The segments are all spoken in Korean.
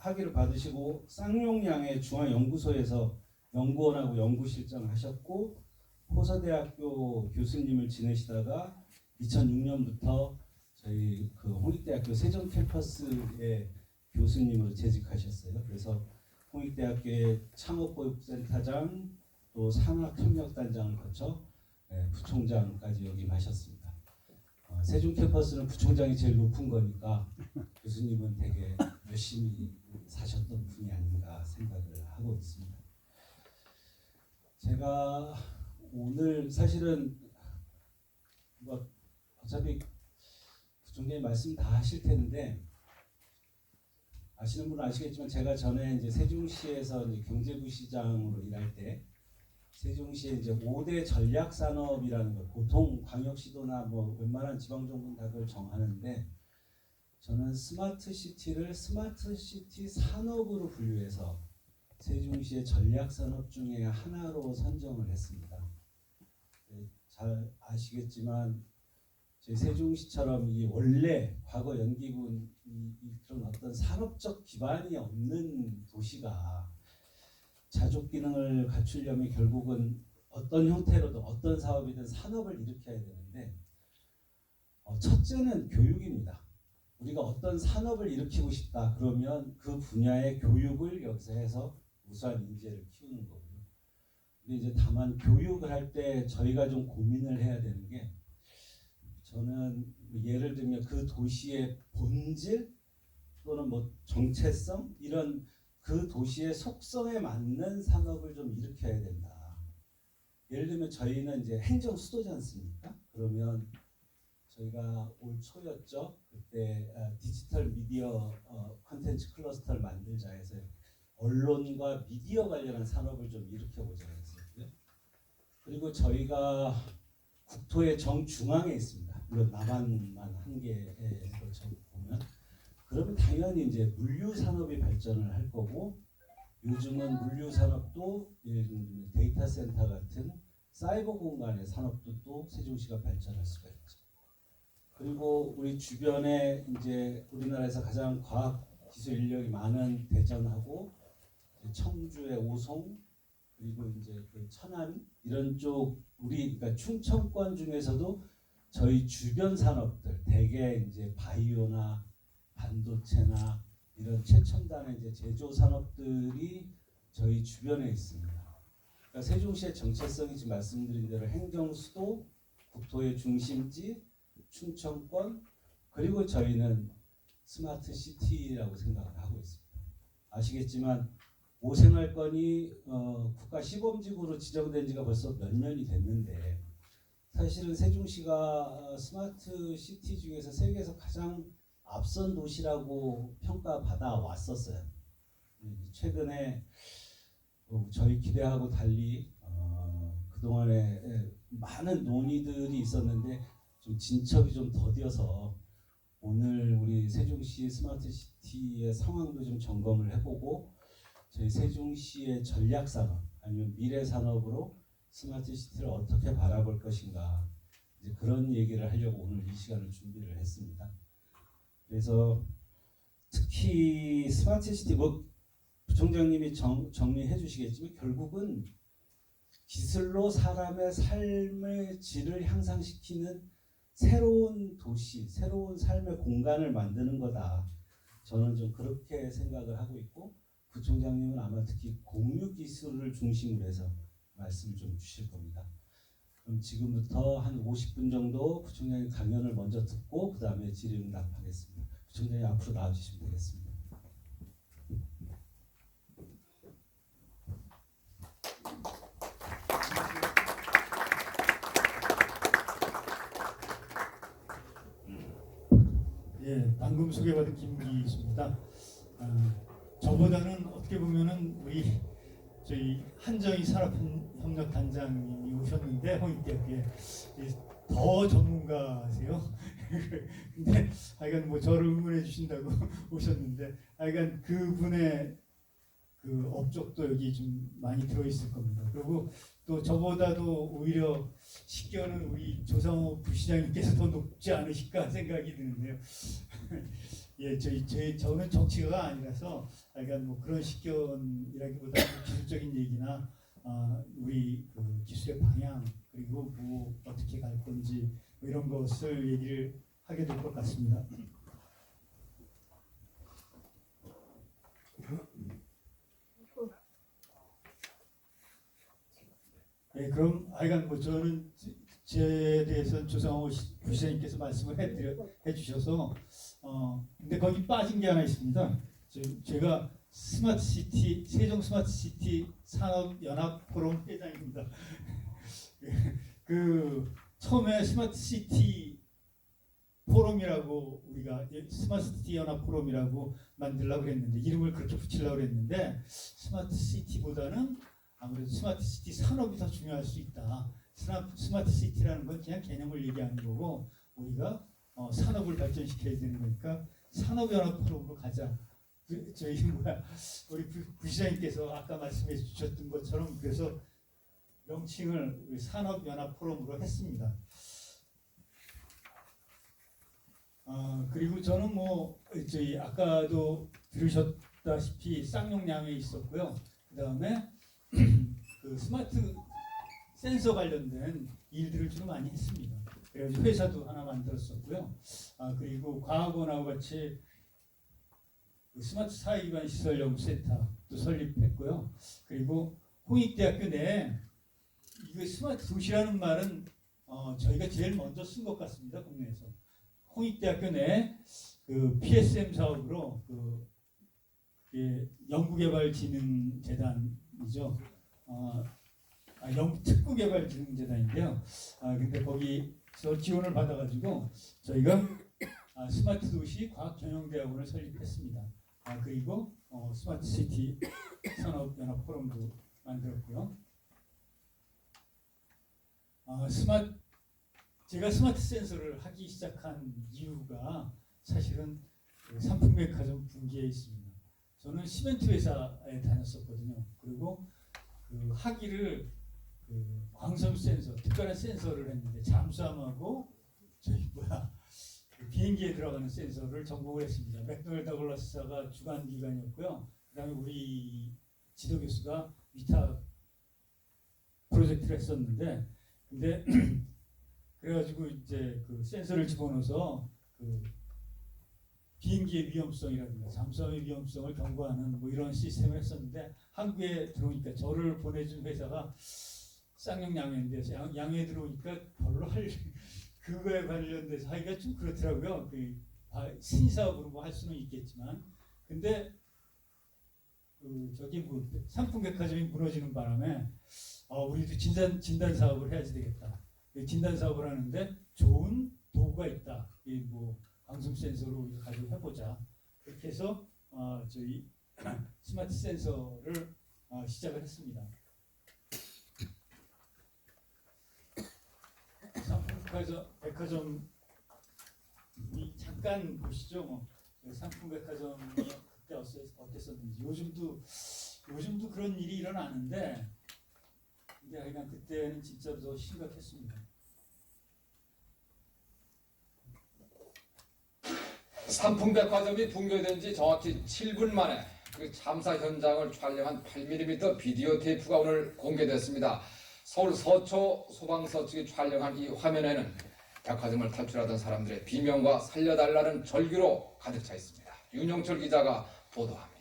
학위를 받으시고 쌍용양의 중앙연구소에서 연구원하고 연구실장을 하셨고 호서대학교 교수님을 지내시다가 2006년부터 저희 그 홍익대학교 세종 캠퍼스의 교수님으로 재직하셨어요. 그래서 홍익대학교의 창업보육센터장 또 산학협력단장을 거쳐 부총장까지 역임하셨습니다. 세종 캠퍼스는 부총장이 제일 높은 거니까 교수님은 되게 열심히 사셨던 분이 아닌가 생각을 하고 있습니다. 제가 오늘 사실은 뭐 어차피 부총장님 말씀 다 하실 텐데 아시는 분은 아시겠지만 제가 전에 이제 세종시에서 이제 경제부시장으로 일할 때 세종시에 이제 5대 전략 산업이라는 걸 보통 광역시도나 뭐 웬만한 지방정부는 다 그걸 정하는데 저는 스마트 시티를 스마트 시티 산업으로 분류해서 세종시의 전략 산업 중에 하나로 선정을 했습니다. 잘 아시겠지만 저희 세종시처럼 이 원래 과거 연기군 그런 어떤 산업적 기반이 없는 도시가 자족 기능을 갖추려면 결국은 어떤 형태로든 어떤 사업이든 산업을 일으켜야 되는데 첫째는 교육입니다. 우리가 어떤 산업을 일으키고 싶다 그러면 그 분야의 교육을 여기서 해서 우수한 인재를 키우는 거고요. 근데 이제 다만 교육을 할 때 저희가 좀 고민을 해야 되는 게 저는 예를 들면 그 도시의 본질 또는 뭐 정체성 이런 그 도시의 속성에 맞는 산업을 좀 일으켜야 된다. 예를 들면 저희는 이제 행정 수도지 않습니까? 그러면 저희가 올 초였죠. 그때 디지털 미디어 콘텐츠 클러스터를 만들자 해서 언론과 미디어 관련한 산업을 좀 일으켜보자 했었고요. 그리고 저희가 국토의 정중앙에 있습니다. 물론 남한만 한 개에 걸쳐 보면 그러면 당연히 이제 물류 산업이 발전을 할 거고 요즘은 물류 산업도 예를 들면 데이터 센터 같은 사이버 공간의 산업도 또 세종시가 발전할 수가 있죠. 그리고 우리 주변에 이제 우리나라에서 가장 과학 기술 인력이 많은 대전하고 청주의 오송 그리고 이제 그 천안 이런 쪽 우리 그러니까 충청권 중에서도 저희 주변 산업들 대개 이제 바이오나 반도체나 이런 최첨단의 이제 제조 산업들이 저희 주변에 있습니다. 그러니까 세종시의 정체성이 지금 말씀드린 대로 행정 수도, 국토의 중심지, 충청권 그리고 저희는 스마트 시티라고 생각을 하고 있습니다. 아시겠지만 오생활권이 국가 시범지구로 지정된 지가 벌써 몇 년이 됐는데 사실은 세종시가 스마트 시티 중에서 세계에서 가장 앞선 도시라고 평가받아 왔었어요. 최근에 저희 기대하고 달리 그동안에 많은 논의들이 있었는데 좀 진척이 좀 더뎌서 오늘 우리 세종시 스마트 시티의 상황도 좀 점검을 해보고 저희 세종시의 전략 산업 아니면 미래 산업으로 스마트 시티를 어떻게 바라볼 것인가 이제 그런 얘기를 하려고 오늘 이 시간을 준비를 했습니다. 그래서 특히 스마트 시티 뭐 부총장님이 정리해 주시겠지만 결국은 기술로 사람의 삶의 질을 향상시키는 새로운 도시, 새로운 삶의 공간을 만드는 거다. 저는 좀 그렇게 생각을 하고 있고 부총장님은 아마 특히 공유 기술을 중심으로 해서 말씀을 좀 주실 겁니다. 그럼 지금부터 한 50분 정도 부총장님 강연을 먼저 듣고 그 다음에 질의응답하겠습니다. 부총장님 앞으로 나와주시면 되겠습니다. 예, 방금 소개받은 김기수입니다. 저보다는 어떻게 보면은 우리 저희 한정희 산업협력단장님이 오셨는데 홍익대학교에 더 전문가세요. 근데 하여간 뭐 저를 응원해 주신다고 오셨는데 하여간 그분의 그 업적도 여기 좀 많이 들어있을 겁니다. 그리고 또 저보다도 오히려 식견은 우리 조상호 부시장님께서 더 높지 않으실까 생각이 드는데요. 예, 저는 정치가가 아니라서 약간 뭐 그런 식견이라기보다 기술적인 얘기나 우리 그 기술의 방향 그리고 뭐 어떻게 갈 건지 뭐 이런 것을 얘기를 하게 될 것 같습니다. 예, 그럼 하여간 뭐 저는 제 대해서 조성호 부시장님께서 말씀을 해주셔서 근데 거기 빠진 게 하나 있습니다. 제가 스마트시티 세종 스마트시티 산업연합 포럼 회장입니다. 그 처음에 스마트시티 포럼이라고 우리가 스마트시티 연합 포럼이라고 만들려고 그랬는데 이름을 그렇게 붙이려고 그랬는데 스마트시티보다는 아무래도 스마트시티 산업이 더 중요할 수 있다. 스마트시티라는 건 그냥 개념을 얘기하는 거고 우리가 산업을 발전시켜야 되는 거니까 산업연합 포럼으로 가자. 저희 우리 부시장님께서 아까 말씀해 주셨던 것처럼 그래서 명칭을 우리 산업연합 포럼으로 했습니다. 그리고 저는 뭐 저희 아까도 들으셨다시피 쌍용량에 있었고요. 그 다음에 그 스마트 센서 관련된 일들을 주로 많이 했습니다. 그래가지고 회사도 하나 만들었었고요. 그리고 과학원하고 같이 그 스마트 사회기반 시설 연구센터도 설립했고요. 그리고 홍익대학교 내에 이거 스마트 도시라는 말은 저희가 제일 먼저 쓴 것 같습니다. 국내에서. 홍익대학교 내에 그 PSM 사업으로 그 연구개발진흥재단이죠. 특구개발진흥재단인데요. 근데 거기서 지원을 받아가지고 저희가 스마트 도시 과학경영대학원을 설립했습니다. 그리고 스마트시티 산업연합 포럼도 만들었고요. 제가 스마트 센서를 하기 시작한 이유가 사실은 그 삼풍백화점 분기에 있습니다. 저는 시멘트 회사에 다녔었거든요. 그리고 그 학위를 그 광섬 센서, 특별한 센서를 했는데 잠수함하고 비행기에 들어가는 센서를 전공을 했습니다. 맥도널드 더글라스사가 주관 기관이었고요. 그다음에 우리 지도 교수가 위탁 프로젝트를 했었는데, 근데 그래가지고 이제 그 센서를 집어넣어서 그 비행기의 위험성이라든가 잠수함의 위험성을 경고하는 뭐 이런 시스템을 했었는데 한국에 들어오니까 저를 보내준 회사가 쌍용양해인데 양해에 들어오니까 별로 할 그거에 관련돼서 하기가 좀 그렇더라고요. 그 신사업으로 뭐 할 수는 있겠지만, 근데 그 저기 뭐 삼풍백화점이 무너지는 바람에 우리도 진단 사업을 해야지 되겠다. 진단 사업을 하는데 좋은 도구가 있다. 이 뭐 방송 센서로 우리가 가지고 해보자. 그렇게 해서 저희 스마트 센서를 시작을 했습니다. 백화점 잠깐 보시죠. 뭐 상품백화점이 그때 어땠었는지 요즘도 그런 일이 일어나는데 근데 하여간 그때는 진짜 더 심각했습니다. 삼풍백화점이 붕괴된 지 정확히 7분 만에 그 참사 현장을 촬영한 8mm 비디오 테이프가 오늘 공개됐습니다. 서울 서초 소방서 측이 촬영한 이 화면에는 백화점을 탈출하던 사람들의 비명과 살려달라는 절규로 가득 차 있습니다. 윤영철 기자가 보도합니다.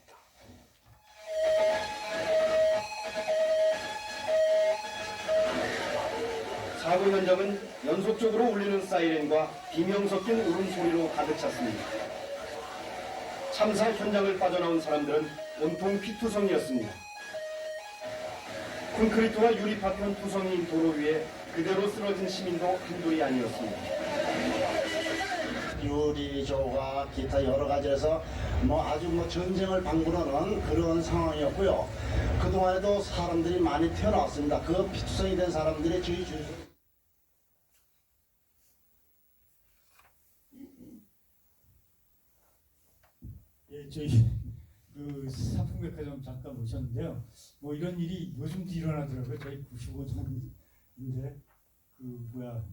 사고 현장은 연속적으로 울리는 사이렌과 비명 섞인 울음소리로 가득 찼습니다. 참사 현장을 빠져나온 사람들은 온통 피투성이었습니다. 콘크리트와 유리 파편 투성이인 도로 위에 그대로 쓰러진 시민도 한둘이 아니었습니다. 유리 조각 기타 여러 가지에서 아주 전쟁을 방불하는 그런 상황이었고요. 그동안에도 사람들이 많이 태어났습니다. 그 피투성이 된 사람들이 저희 주소. 예, 저희 그 삼풍백화점 잠깐 오셨는데요. 뭐 이런 일이 요즘도 일어나더라고요. 저희 95년인데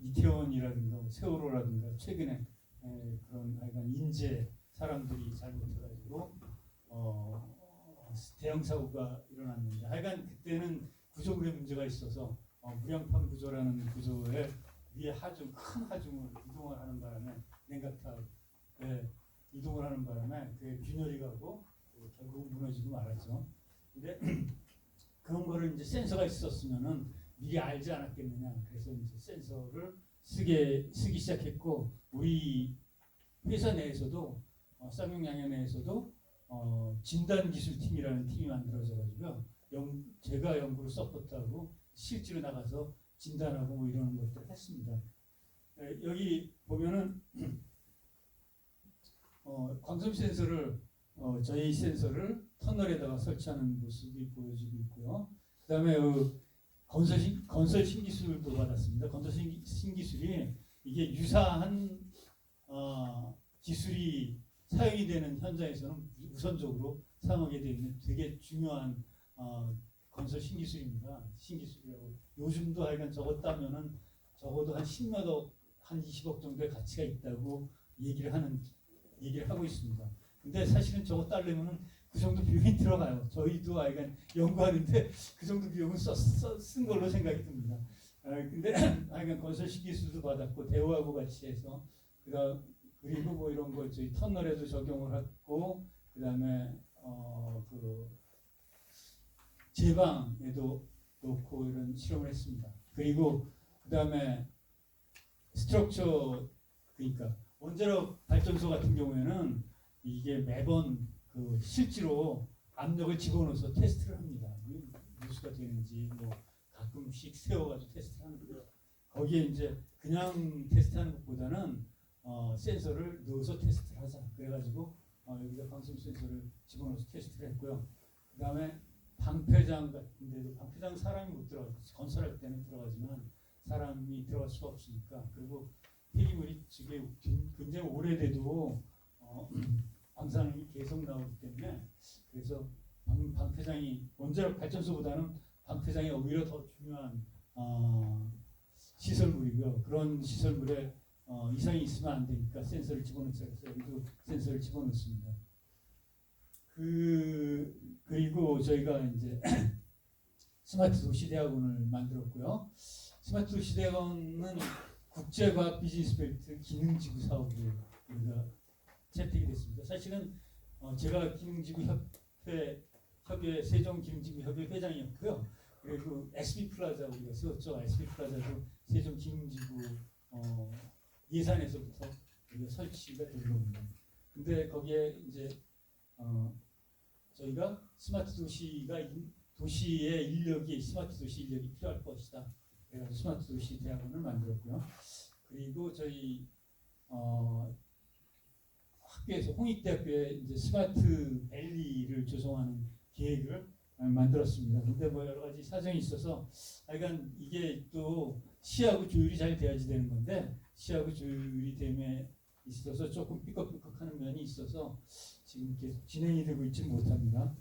이태원이라든가 세월호라든가 최근에 그런 약간 인재 사람들이 잘못해가지고 대형 사고가 일어났는데 하여간 그때는 구조물에 문제가 있어서 무량판 구조라는 구조에 위에 하중 큰 하중을 이동을 하는 바람에 냉각탑에 이동을 하는 바람에 그게 균열이 가고 결국 무너지고 말았죠. 근데 그런 거를 이제 센서가 있었으면은 미리 알지 않았겠느냐. 그래서 이제 센서를 쓰기 시작했고 우리 회사 내에서도 쌍용양해 내에서도 진단기술팀이라는 팀이 만들어져가지고요. 제가 연구를 서포트하고 실제로 나가서 진단하고 뭐 이러는 것들을 했습니다. 여기 보면은 광섬 센서를 저희 센서를 터널에다가 설치하는 모습이 보여지고 있고요. 그다음에 건설 신기술도 받았습니다. 건설 신기술이 이게 유사한 기술이 사용이 되는 현장에서는 우선적으로 사용하게 되는 되게 중요한 건설 신기술입니다. 신기술이라고 요즘도 하여간 저것 따면은 적어도 한 10몇 억, 한 20억 정도의 가치가 있다고 얘기를 하고 있습니다. 근데 사실은 저것 따려면은 그 정도 비용이 들어가요. 저희도 하여간 연구하는데 그 정도 비용은 쓴 걸로 생각이 듭니다. 근데 하여간 건설 신기술도 받았고 대우하고 같이 해서 그리고 뭐 이런 거 저희 터널에도 적용을 했고 그다음에 그 제방에도 놓고 이런 실험을 했습니다. 그리고 그다음에 스트럭처 그러니까 원자력 발전소 같은 경우에는 이게 매번 그 실제로 압력을 집어넣어서 테스트를 합니다. 누수가 되는지 뭐 가끔씩 세워가지고 테스트를 하는데 거기에 이제 그냥 테스트하는 것보다는 센서를 넣어서 테스트를 하자. 그래가지고 여기다 방송 센서를 집어넣어서 테스트를 했고요. 그 다음에 방패장 같은데도 방패장 사람이 못 들어가죠. 건설할 때는 들어가지만 사람이 들어갈 수가 없으니까. 그리고 폐기물이 지금 굉장히 오래돼도 방사능이 계속 나오기 때문에 그래서 방패장이 원자력 발전소보다는 방패장이 오히려 더 중요한 시설물이고요. 그런 시설물에 이상이 있으면 안 되니까 센서를 집어넣자 해서 여기도 센서를 집어넣습니다. 그리고 저희가 이제 스마트 도시대학원을 만들었고요. 스마트 도시대학원은 국제과학 비즈니스 벨트 기능지구 사업으로 우리가 채택이 됐습니다. 사실은 제가 기능지구 협회 세종기능지구협회 회장이었고요. 그리고 SB 플라자 우리가 세웠죠. SB 플라자도 세종 기능지구 예산에서부터 우리가 설치가 된 겁니다. 근데 거기에 이제 저희가 스마트 도시의 인력이 스마트 도시 인력이 필요할 것이다. 그래서 스마트 도시 대학원을 만들었고요. 그리고 저희 학교에서 홍익대학교에 이제 스마트 밸리를 조성하는 계획을 만들었습니다. 근데 뭐 여러 가지 사정이 있어서 하여간 이게 또 시하고 조율이 잘 돼야지 되는 건데 시하고 조율이 됨에 있어서 조금 삐걱삐걱하는 면이 있어서 지금 계속 진행이 되고 있지 못합니다.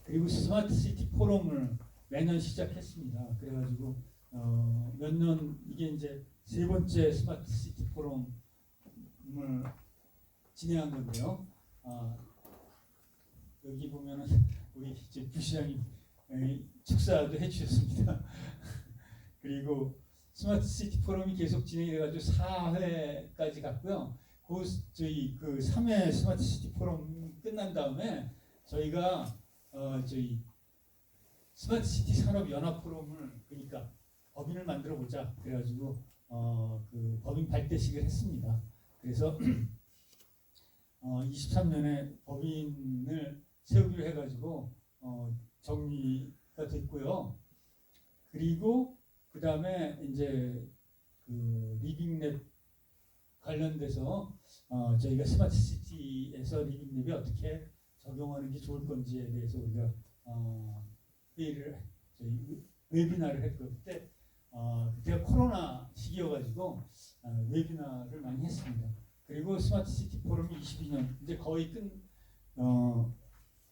그리고 스마트 시티 포럼을 매년 시작했습니다. 그래가지고 몇 년 이게 이제 세 번째 스마트 시티 포럼을 진행한 건데요. 여기 보면은 우리 이제 부시장이 축사도 해주셨습니다. 그리고 스마트 시티 포럼이 계속 진행돼가지고 4회까지 갔고요. 저희 그 3회 스마트 시티 포럼 끝난 다음에 저희가 저희 스마트 시티 산업 연합 포럼을 그러니까 법인을 만들어 보자. 그래가지고 그 법인 발대식을 했습니다. 그래서 23년에 법인을 세우기로 해가지고 정리가 됐고요. 그리고 그 다음에 이제 그 리빙랩 관련돼서 저희가 스마트 시티에서 리빙랩이 어떻게 적용하는 게 좋을 건지에 대해서 우리가 회의를 저희 웨비나를 했고 그때가 코로나 시기여가지고 웨비나를 많이 했습니다. 그리고 스마트 시티 포럼이 22년 이제 거의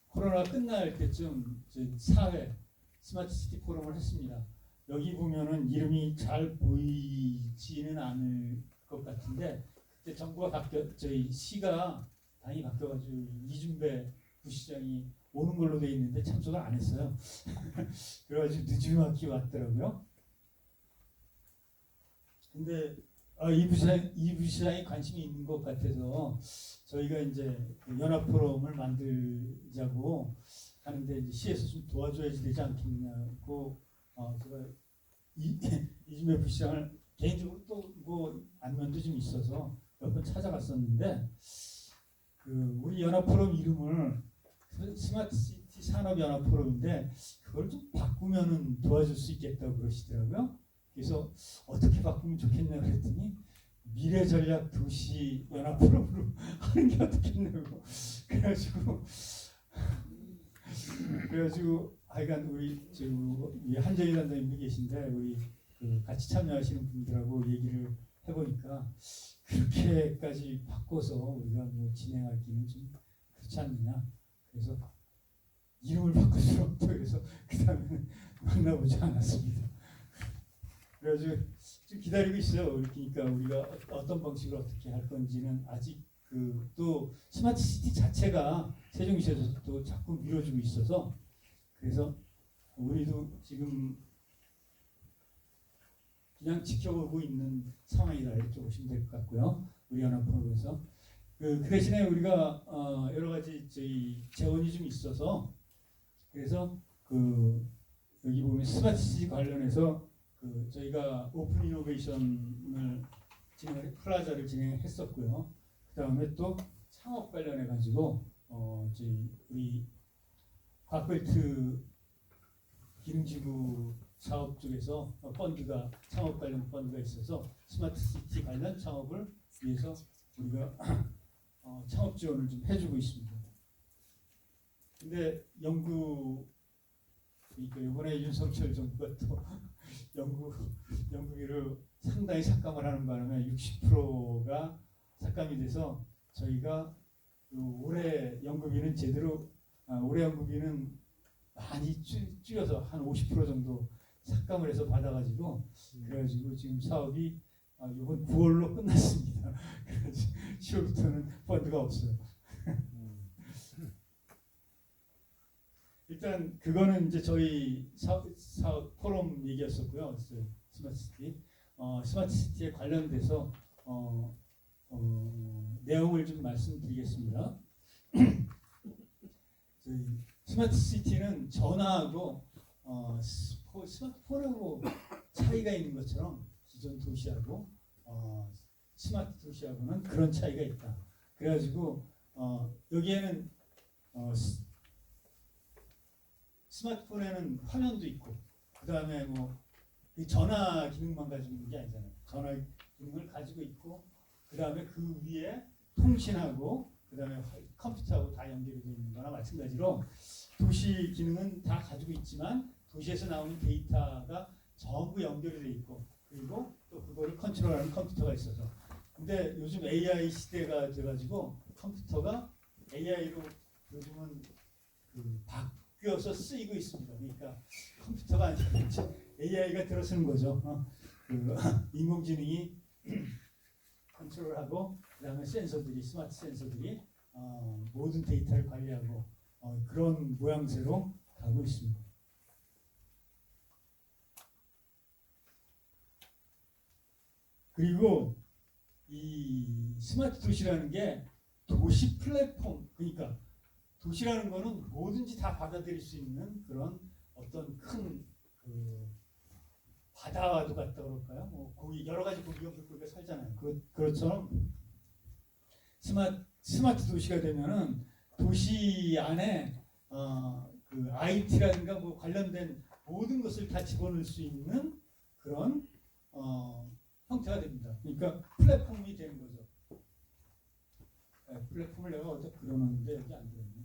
코로나 끝날 때쯤 4회 스마트 시티 포럼을 했습니다. 여기 보면은 이름이 잘 보이지는 않을 것 같은데 이제 정부가 저희 시가 당이 바뀌어가지고 이준배 부시장이 오는 걸로 돼 있는데 참석을 안 했어요. 그래가지고 늦지막히 왔더라고요. 근데 이 부시장이 관심이 있는 것 같아서 저희가 이제 그 연합 포럼을 만들자고 하는데 이제 시에서 좀 도와줘야지 되지 않겠냐고 제가 이준배 부시장을 개인적으로 또 뭐 안면도 좀 있어서 몇 번 찾아갔었는데 그 우리 연합 포럼 이름을 스마트시티 산업연합 포럼인데 그걸 좀 바꾸면은 도와줄 수 있겠다고 그러시더라고요. 그래서 어떻게 바꾸면 좋겠냐 그랬더니 미래전략도시연합포럼으로 하는 게 어떻겠냐고 그래가지고 하여간 우리 한정희 단장님도 계신데 우리 그 같이 참여하시는 분들하고 얘기를 해보니까 그렇게까지 바꿔서 우리가 뭐 진행하기는 좀 그렇지 않느냐. 그래서 이름을 바꿀 수는 없고 그래서 그 다음에는 만나보지 않았습니다. 그래가지고 좀 기다리고 있어요. 그러니까 우리가 어떤 방식으로 어떻게 할 건지는 아직 또 스마트 시티 자체가 세종시에서 또 자꾸 밀어주고 있어서 그래서 우리도 지금 그냥 지켜보고 있는 상황이라 이렇게 보시면 될 것 같고요. 우리 연합포럼에서 그 대신에 우리가 여러 가지 저희 재원이 좀 있어서 그래서 그 여기 보면 스마트 시티 관련해서 그 저희가 오픈 이노베이션을 플라자를 진행했었고요. 그 다음에 또 창업 관련해 가지고 저희 우리 과벨트 기능지구 사업 쪽에서 창업 관련 펀드가 있어서 스마트 시티 관련 창업을 위해서 우리가 창업 지원을 좀 해주고 있습니다. 근데 그러니까 이번에 윤석열 정부가 또 연구비를 상당히 삭감을 하는 바람에 60%가 삭감이 돼서 저희가 올해 연구비는 올해 연구비는 많이 줄여서 한 50% 정도 삭감을 해서 받아가지고 그래가지고 지금 사업이 이번 9월로 끝났습니다. 그래서 10월부터는 펀드가 없어요. 일단 그거는 이제 저희 사업 포럼 얘기였었고요. 스마트시티 스마트시티에 관련돼서 내용을 좀 말씀드리겠습니다. 저희 스마트시티는 전화하고 스마트폰하고 차이가 있는 것처럼 기존 도시하고 스마트 도시하고는 그런 차이가 있다. 그래가지고 여기에는 스마트폰에는 화면도 있고 그 다음에 뭐 전화 기능만 가지고 있는 게 아니잖아요. 전화 기능을 가지고 있고 그 다음에 그 위에 통신하고 그 다음에 컴퓨터하고 다 연결이 되어 있는 거나 마찬가지로 도시 기능은 다 가지고 있지만 도시에서 나오는 데이터가 전부 연결이 되어 있고 그리고 또 그거를 컨트롤하는 컴퓨터가 있어서 근데 요즘 AI 시대가 돼가지고 컴퓨터가 AI로 요즘은 바뀌어서 쓰이고 있습니다. 그러니까 컴퓨터가 아니라 AI가 들어서는 거죠. 인공지능이 컨트롤하고 그다음에 스마트 센서들이 모든 데이터를 관리하고 그런 모양새로 가고 있습니다. 그리고 이 스마트 도시라는 게 도시 플랫폼 그러니까 도시라는 거는 뭐든지 다 받아들일 수 있는 그런 어떤 큰 바다와도 같다 그럴까요? 뭐 고기 여러 가지 고기가 물고기가 살잖아요. 그것처럼 스마트 도시가 되면은 도시 안에 그 IT라든가 뭐 관련된 모든 것을 다 집어넣을 수 있는 그런 형태가 됩니다. 그러니까 플랫폼이 되는 거죠. 플랫폼을 내가 어디 그려놨는데 여기 안 들어있네.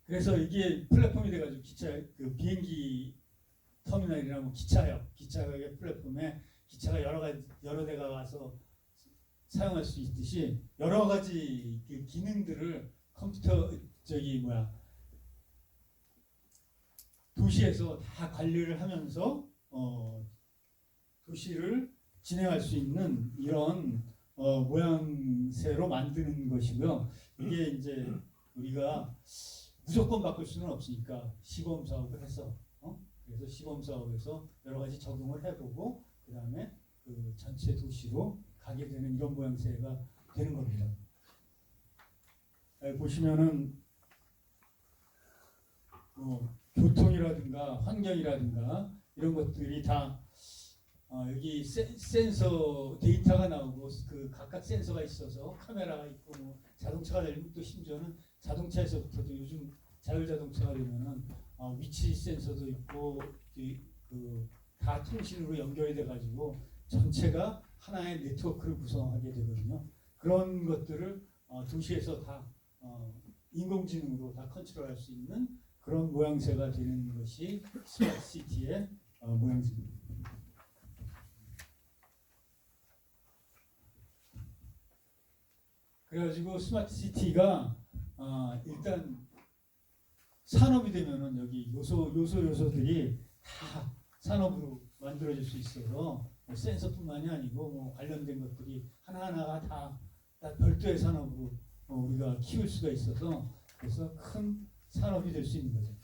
그래서 이게 플랫폼이 돼가지고 비행기 터미널이나 뭐 기차역의 플랫폼에 기차가 여러 대가 와서 사용할 수 있듯이 여러 가지 그 기능들을 도시에서 다 관리를 하면서 도시를 진행할 수 있는 이런 모양새로 만드는 것이고요. 이게 이제 우리가 무조건 바꿀 수는 없으니까 시범 사업을 해서 그래서 시범 사업에서 여러 가지 적용을 해보고 그 다음에 그 전체 도시로 가게 되는 이런 모양새가 되는 겁니다. 보시면은 교통이라든가 환경이라든가 이런 것들이 다 여기 센서 데이터가 나오고 그 각각 센서가 있어서 카메라가 있고 뭐 자동차가 되면 또 심지어는 자동차에서부터도 요즘 자율자동차가 되면은 위치 센서도 있고 다 통신으로 연결이 돼가지고 전체가 하나의 네트워크를 구성하게 되거든요. 그런 것들을 도시에서 다 인공지능으로 다 컨트롤할 수 있는 그런 모양새가 되는 것이 스마트 시티의 모양새입니다. 그래가지고 스마트 시티가 일단 산업이 되면은 여기 요소들이 다 산업으로 만들어질 수 있어서 뭐 센서뿐만이 아니고 뭐 관련된 것들이 하나하나가 다 별도의 산업으로 우리가 키울 수가 있어서 그래서 큰 산업이 될 수 있는 거죠.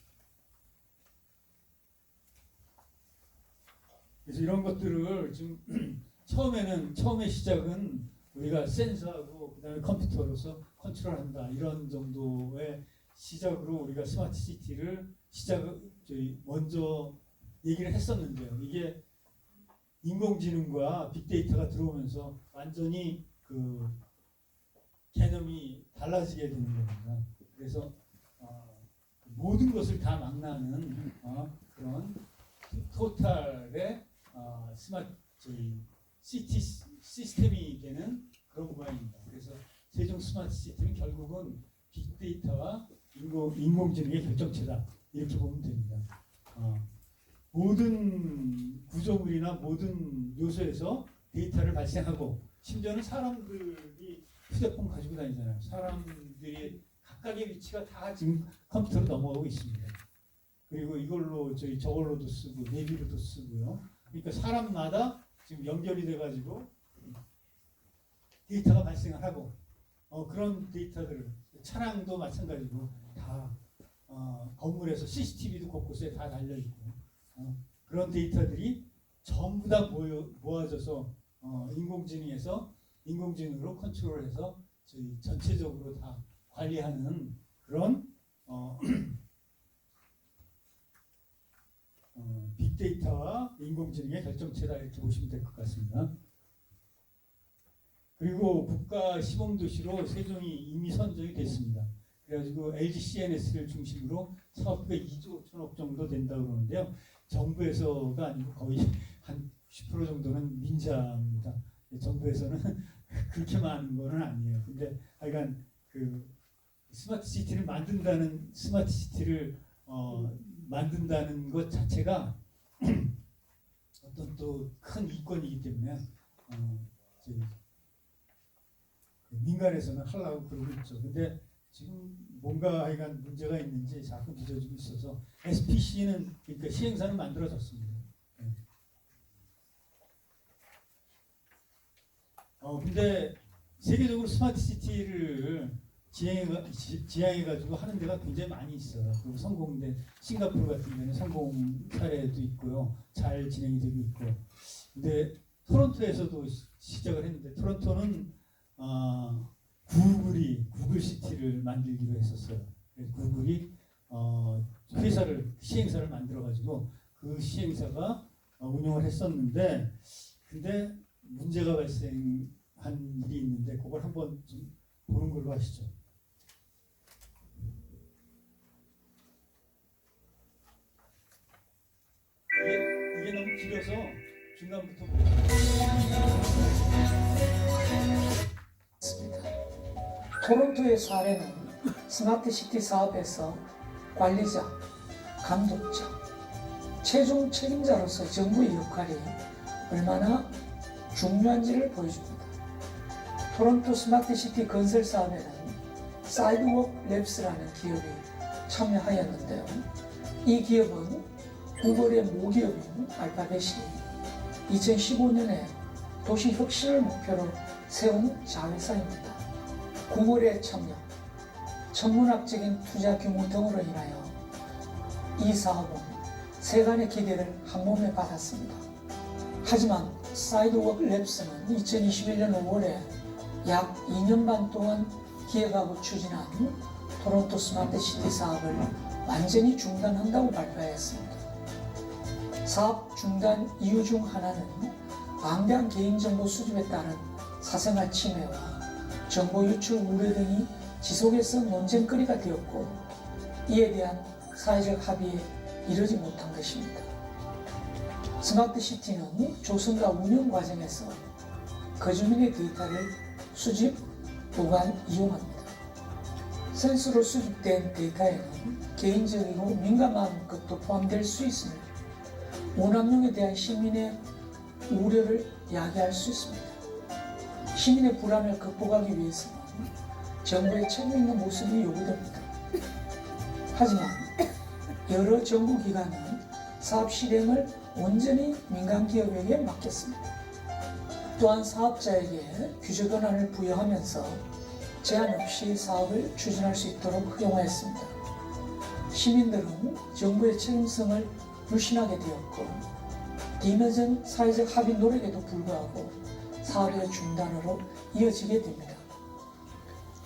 그래서 이런 것들을 지금 처음의 시작은 우리가 센서하고 그다음에 컴퓨터로서 컨트롤한다 이런 정도의 시작으로 우리가 스마트 시티를 먼저 얘기를 했었는데요. 이게 인공지능과 빅데이터가 들어오면서 완전히 그 개념이 달라지게 되는 겁니다. 그래서 모든 것을 다 망라하는 그런 토탈의 스마트 시티 시스템이 되는 그런 모양입니다. 그래서 세종 스마트 시티는 결국은 빅데이터와 인공지능의 결정체다 이렇게 보면 됩니다. 모든 구조물이나 모든 요소에서 데이터를 발생하고 심지어는 사람들이 휴대폰 가지고 다니잖아요. 사람들이 각각의 위치가 다 지금 컴퓨터로 넘어가고 있습니다. 그리고 이걸로 저걸로도 쓰고 내비로도 쓰고요. 그러니까 사람마다 지금 연결이 돼가지고 데이터가 발생을 하고 그런 데이터들을 차량도 마찬가지고 다 건물에서 CCTV도 곳곳에 다 달려있고 그런 데이터들이 전부 다 모아져서 인공지능으로 컨트롤해서 저희 전체적으로 다 관리하는 그런 빅데이터와 인공지능의 결정체다 이렇게 보시면 될 것 같습니다. 그리고 국가 시범도시로 세종이 이미 선정이 됐습니다. 그래가지고 LG CNS를 중심으로 사업비가 2조 5천억 정도 된다고 그러는데요. 정부에서가 아니고 거의 한 10% 정도는 민자입니다. 정부에서는 그렇게 많은 거는 아니에요. 근데 하여간 그 스마트 시티를 만든다는 것 자체가 어떤 또 큰 이권이기 때문에 민간에서는 하려고 그러고 있죠. 근데 지금 뭔가 하여간 문제가 있는지 자꾸 늦어지고 있어서 SPC는 그러니까 시행사는 만들어졌습니다. 근데 세계적으로 스마트 시티를 지향해가지고 하는 데가 굉장히 많이 있어요. 그리고 성공된 싱가포르 같은 데는 성공 사례도 있고요. 잘 진행이 되고 있고. 근데 토론토에서도 시작을 했는데 토론토는 구글 시티를 만들기로 했었어요. 구글이 시행사를 만들어가지고 그 시행사가 운영을 했었는데 근데 문제가 발생한 일이 있는데 그걸 한번 좀 보는 걸로 하시죠. 이게 너무 길어서 중간부터 토론토의 사례는 스마트 시티 사업에서 관리자, 감독자, 최종 책임자로서 정부의 역할이 얼마나 중요한지를 보여줍니다. 토론토 스마트 시티 건설 사업에는 사이드워크 랩스라는 기업이 참여하였는데요. 이 기업은 구글의 모기업인 알파벳이 2015년에 도시 혁신을 목표로 세운 자회사입니다. 구글의 참여, 천문학적인 투자 규모 등으로 인하여 이 사업은 세간의 기대를 한몸에 받았습니다. 하지만 사이드워크 랩스는 2021년 5월에 약 2년 반 동안 기획하고 추진한 토론토 스마트 시티 사업을 완전히 중단한다고 발표했습니다. 사업 중단 이유 중 하나는 방대한 개인정보 수집에 따른 사생활 침해와 정보 유출 우려 등이 지속해서 논쟁거리가 되었고 이에 대한 사회적 합의에 이르지 못한 것입니다. 스마트 시티는 조성과 운영 과정에서 거주민의 데이터를 수집, 보관, 이용합니다. 센서로 수집된 데이터에는 개인적이고 민감한 것도 포함될 수 있으며 오남용에 대한 시민의 우려를 야기할 수 있습니다. 시민의 불안을 극복하기 위해서는 정부의 책임 있는 모습이 요구됩니다. 하지만 여러 정부 기관은 사업 실행을 온전히 민간 기업에게 맡겼습니다. 또한 사업자에게 규제 권한을 부여하면서 제한 없이 사업을 추진할 수 있도록 허용하였습니다. 시민들은 정부의 책임성을 불신하게 되었고 뒤늦은 사회적 합의 노력에도 불구하고 사업의 중단으로 이어지게 됩니다.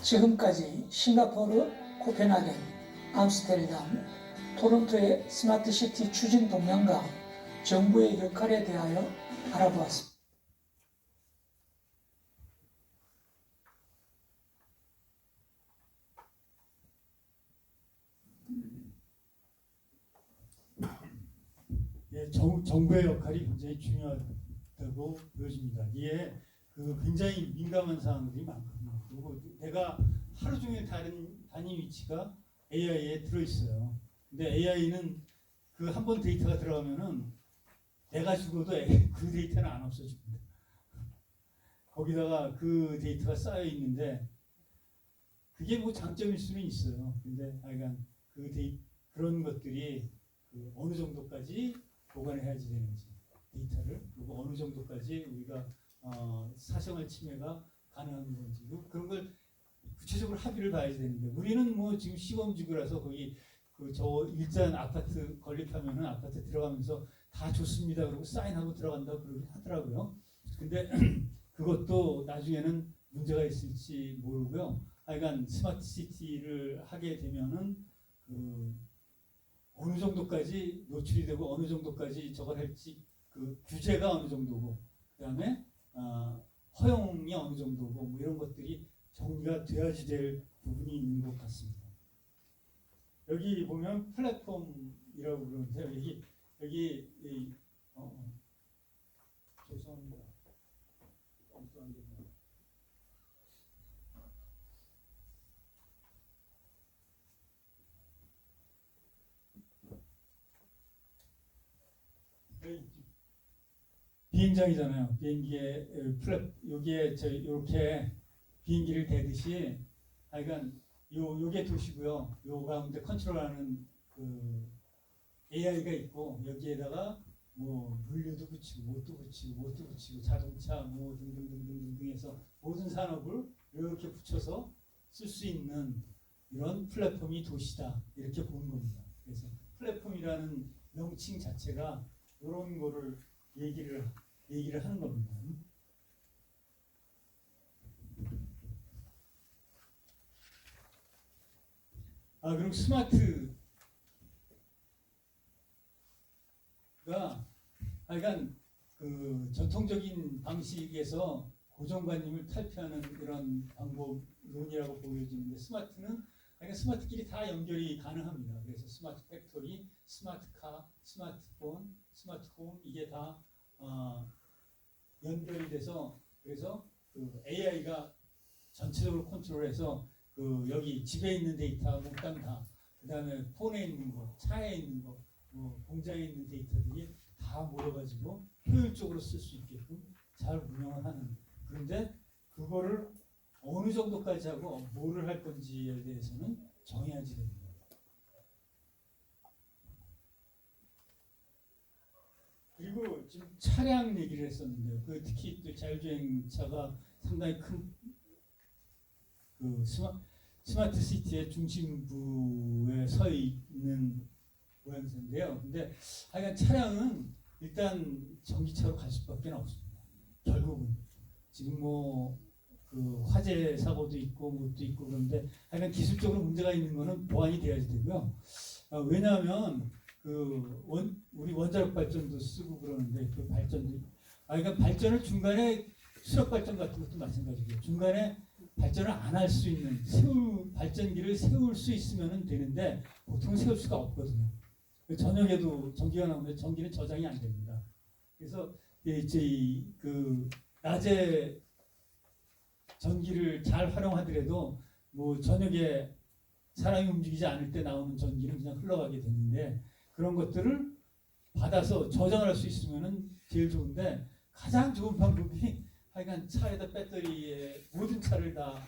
지금까지 싱가포르, 코펜하겐, 암스테르담, 토론토의 스마트 시티 추진 동향과 정부의 역할에 대하여 알아보았습니다. 예, 정부의 역할이 굉장히 중요하다고 보여집니다. 이에 굉장히 민감한 사항들이 많거든요. 그리고 내가 하루 종일 다닌 위치가 AI에 들어있어요. 근데 AI는 그 한 번 데이터가 들어가면은 내가 죽어도 그 데이터는 안 없어집니다. 거기다가 그 데이터가 쌓여 있는데 그게 뭐 장점일 수는 있어요. 근데 하여간 그런 것들이 어느 정도까지 보관해야지 되는지 데이터를 그리고 어느 정도까지 우리가 사생활 침해가 가능한 건지 그런 걸 구체적으로 합의를 봐야 되는데 우리는 뭐 지금 시범지구라서 거기 일단 아파트 건립하면은 아파트 들어가면서 다 좋습니다 그러고 사인하고 들어간다고 그러긴 하더라고요. 근데 그것도 나중에는 문제가 있을지 모르고요. 하여간 스마트 시티를 하게 되면은 어느 정도까지 노출이 되고 어느 정도까지 저걸 할지 규제가 어느 정도고 그다음에 허용이 어느 정도고 뭐 이런 것들이 정리가 돼야지 될 부분이 있는 것 같습니다. 여기 보면 플랫폼이라고 그러는데요. 여기 죄송합니다. 비행장이잖아요. 비행기에 여기에 이렇게 비행기를 대듯이 하여간 요게 도시고요. 요 가운데 컨트롤하는 AI가 있고 여기에다가 뭐 물류도 붙이고 뭣도 붙이고 자동차 뭐 등등등등 해서 모든 산업을 이렇게 붙여서 쓸 수 있는 이런 플랫폼이 도시다 이렇게 보는 겁니다. 그래서 플랫폼이라는 명칭 자체가 이런 거를 얘기를 하는 겁니다. 그럼 스마트가 하여간 전통적인 방식에서 고정관념을 탈피하는 그런 방법론이라고 보여지는데 스마트는 하여간 스마트끼리 다 연결이 가능합니다. 그래서 스마트 팩토리, 스마트카, 스마트폰, 스마트홈 이게 다 연결이 돼서 그래서 AI가 전체적으로 컨트롤해서 여기 집에 있는 데이터 몽땅 다 그다음에 폰에 있는 거, 차에 있는 거, 뭐 공장에 있는 데이터들이 다 모여가지고 효율적으로 쓸 수 있게끔 잘 운영을 하는 그런데 그거를 어느 정도까지 하고 뭐를 할 건지에 대해서는 정해야지 됩니다. 그리고 지금 차량 얘기를 했었는데요. 그 특히 또 자율주행차가 상당히 큰 그 스마트 시티의 중심부에 서 있는 모양새인데요. 근데 하여간 차량은 일단 전기차로 갈 수밖에 없습니다. 결국은 지금 뭐 그 화재 사고도 있고 뭣도 있고 그런데 하여간 기술적으로 문제가 있는 거는 보완이 돼야지 되고요. 왜냐하면 우리 원자력 발전도 쓰고 그러는데 그 발전도 그러니까 발전을 중간에 수력 발전 같은 것도 마찬가지고요. 중간에 발전을 안 할 수 있는 발전기를 세울 수 있으면 되는데 보통 세울 수가 없거든요. 저녁에도 전기가 나오는데 전기는 저장이 안 됩니다. 그래서 이제 그 낮에 전기를 잘 활용하더라도 뭐 저녁에 사람이 움직이지 않을 때 나오는 전기는 그냥 흘러가게 되는데 그런 것들을 받아서 저장할 수 있으면은 제일 좋은데 가장 좋은 방법이 하여간 차에다 배터리에 모든 차를 다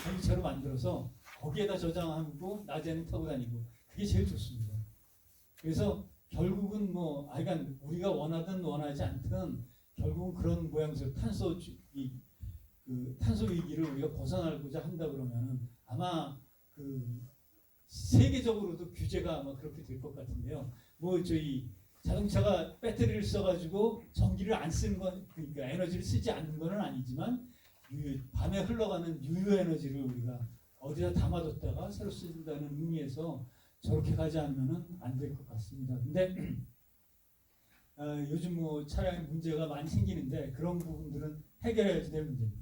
전기차로 만들어서 거기에다 저장하고 낮에는 타고 다니고 그게 제일 좋습니다. 그래서 결국은 뭐 하여간 우리가 원하든 원하지 않든 결국은 그런 모양새로 탄소 위기를 우리가 벗어나고자 한다 그러면은 아마 그 세계적으로도 규제가 아마 그렇게 될 것 같은데요. 뭐 저희 자동차가 배터리를 써가지고 전기를 안 쓰는 건 그러니까 에너지를 쓰지 않는 건 아니지만 밤에 흘러가는 유효 에너지를 우리가 어디다 담아뒀다가 새로 쓴다는 의미에서 저렇게 가지 않으면은 안 될 것 같습니다. 근데 요즘 뭐 차량에 문제가 많이 생기는데 그런 부분들은 해결해야지 될 문제입니다.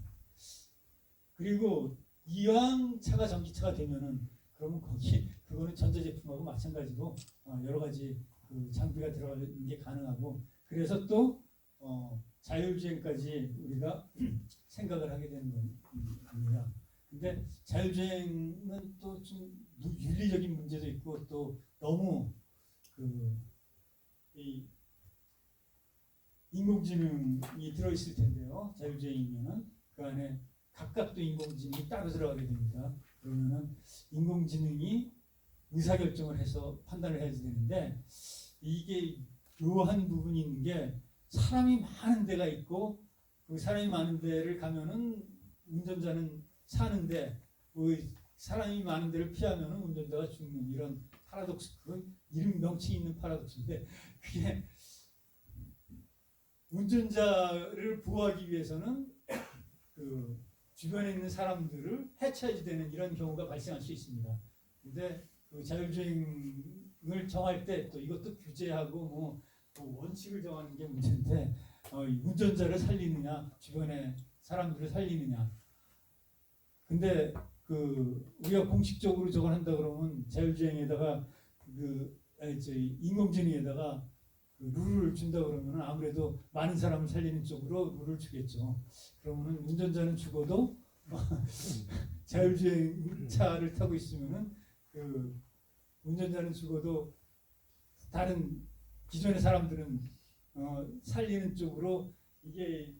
그리고 이왕 차가 전기차가 되면은 그러면 그거는 전자제품하고 마찬가지로 여러 가지 그 장비가 들어가는 게 가능하고 그래서 또 자율주행까지 우리가 생각을 하게 되는 겁니다. 근데 자율주행은 또 좀 윤리적인 문제도 있고 또 너무 이 인공지능이 들어있을 텐데요. 자율주행이면은 그 안에 각각도 인공지능이 따로 들어가게 됩니다. 그러면은 인공지능이 의사결정을 해서 판단을 해야 되는데 이게 묘한 부분이 있는 게 사람이 많은 데가 있고 그 사람이 많은 데를 가면은 운전자는 사는데 그 사람이 많은 데를 피하면은 운전자가 죽는 이런 파라독스 그건 이름 명칭이 있는 파라독스인데 그게 운전자를 보호하기 위해서는 그 주변에 있는 사람들을 해쳐야지 되는 이런 경우가 발생할 수 있습니다. 근데 그 자율주행을 정할 때 또 이것도 규제하고 뭐 원칙을 정하는 게 문제인데 운전자를 살리느냐 주변에 사람들을 살리느냐. 근데 그 우리가 공식적으로 저걸 한다 그러면 자율주행에다가 인공지능에다가 그 룰을 준다 그러면 아무래도 많은 사람을 살리는 쪽으로 룰을 주겠죠. 그러면은 운전자는 죽어도 자율주행차를 타고 있으면은 그 운전자는 죽어도 다른 기존의 사람들은 살리는 쪽으로 이게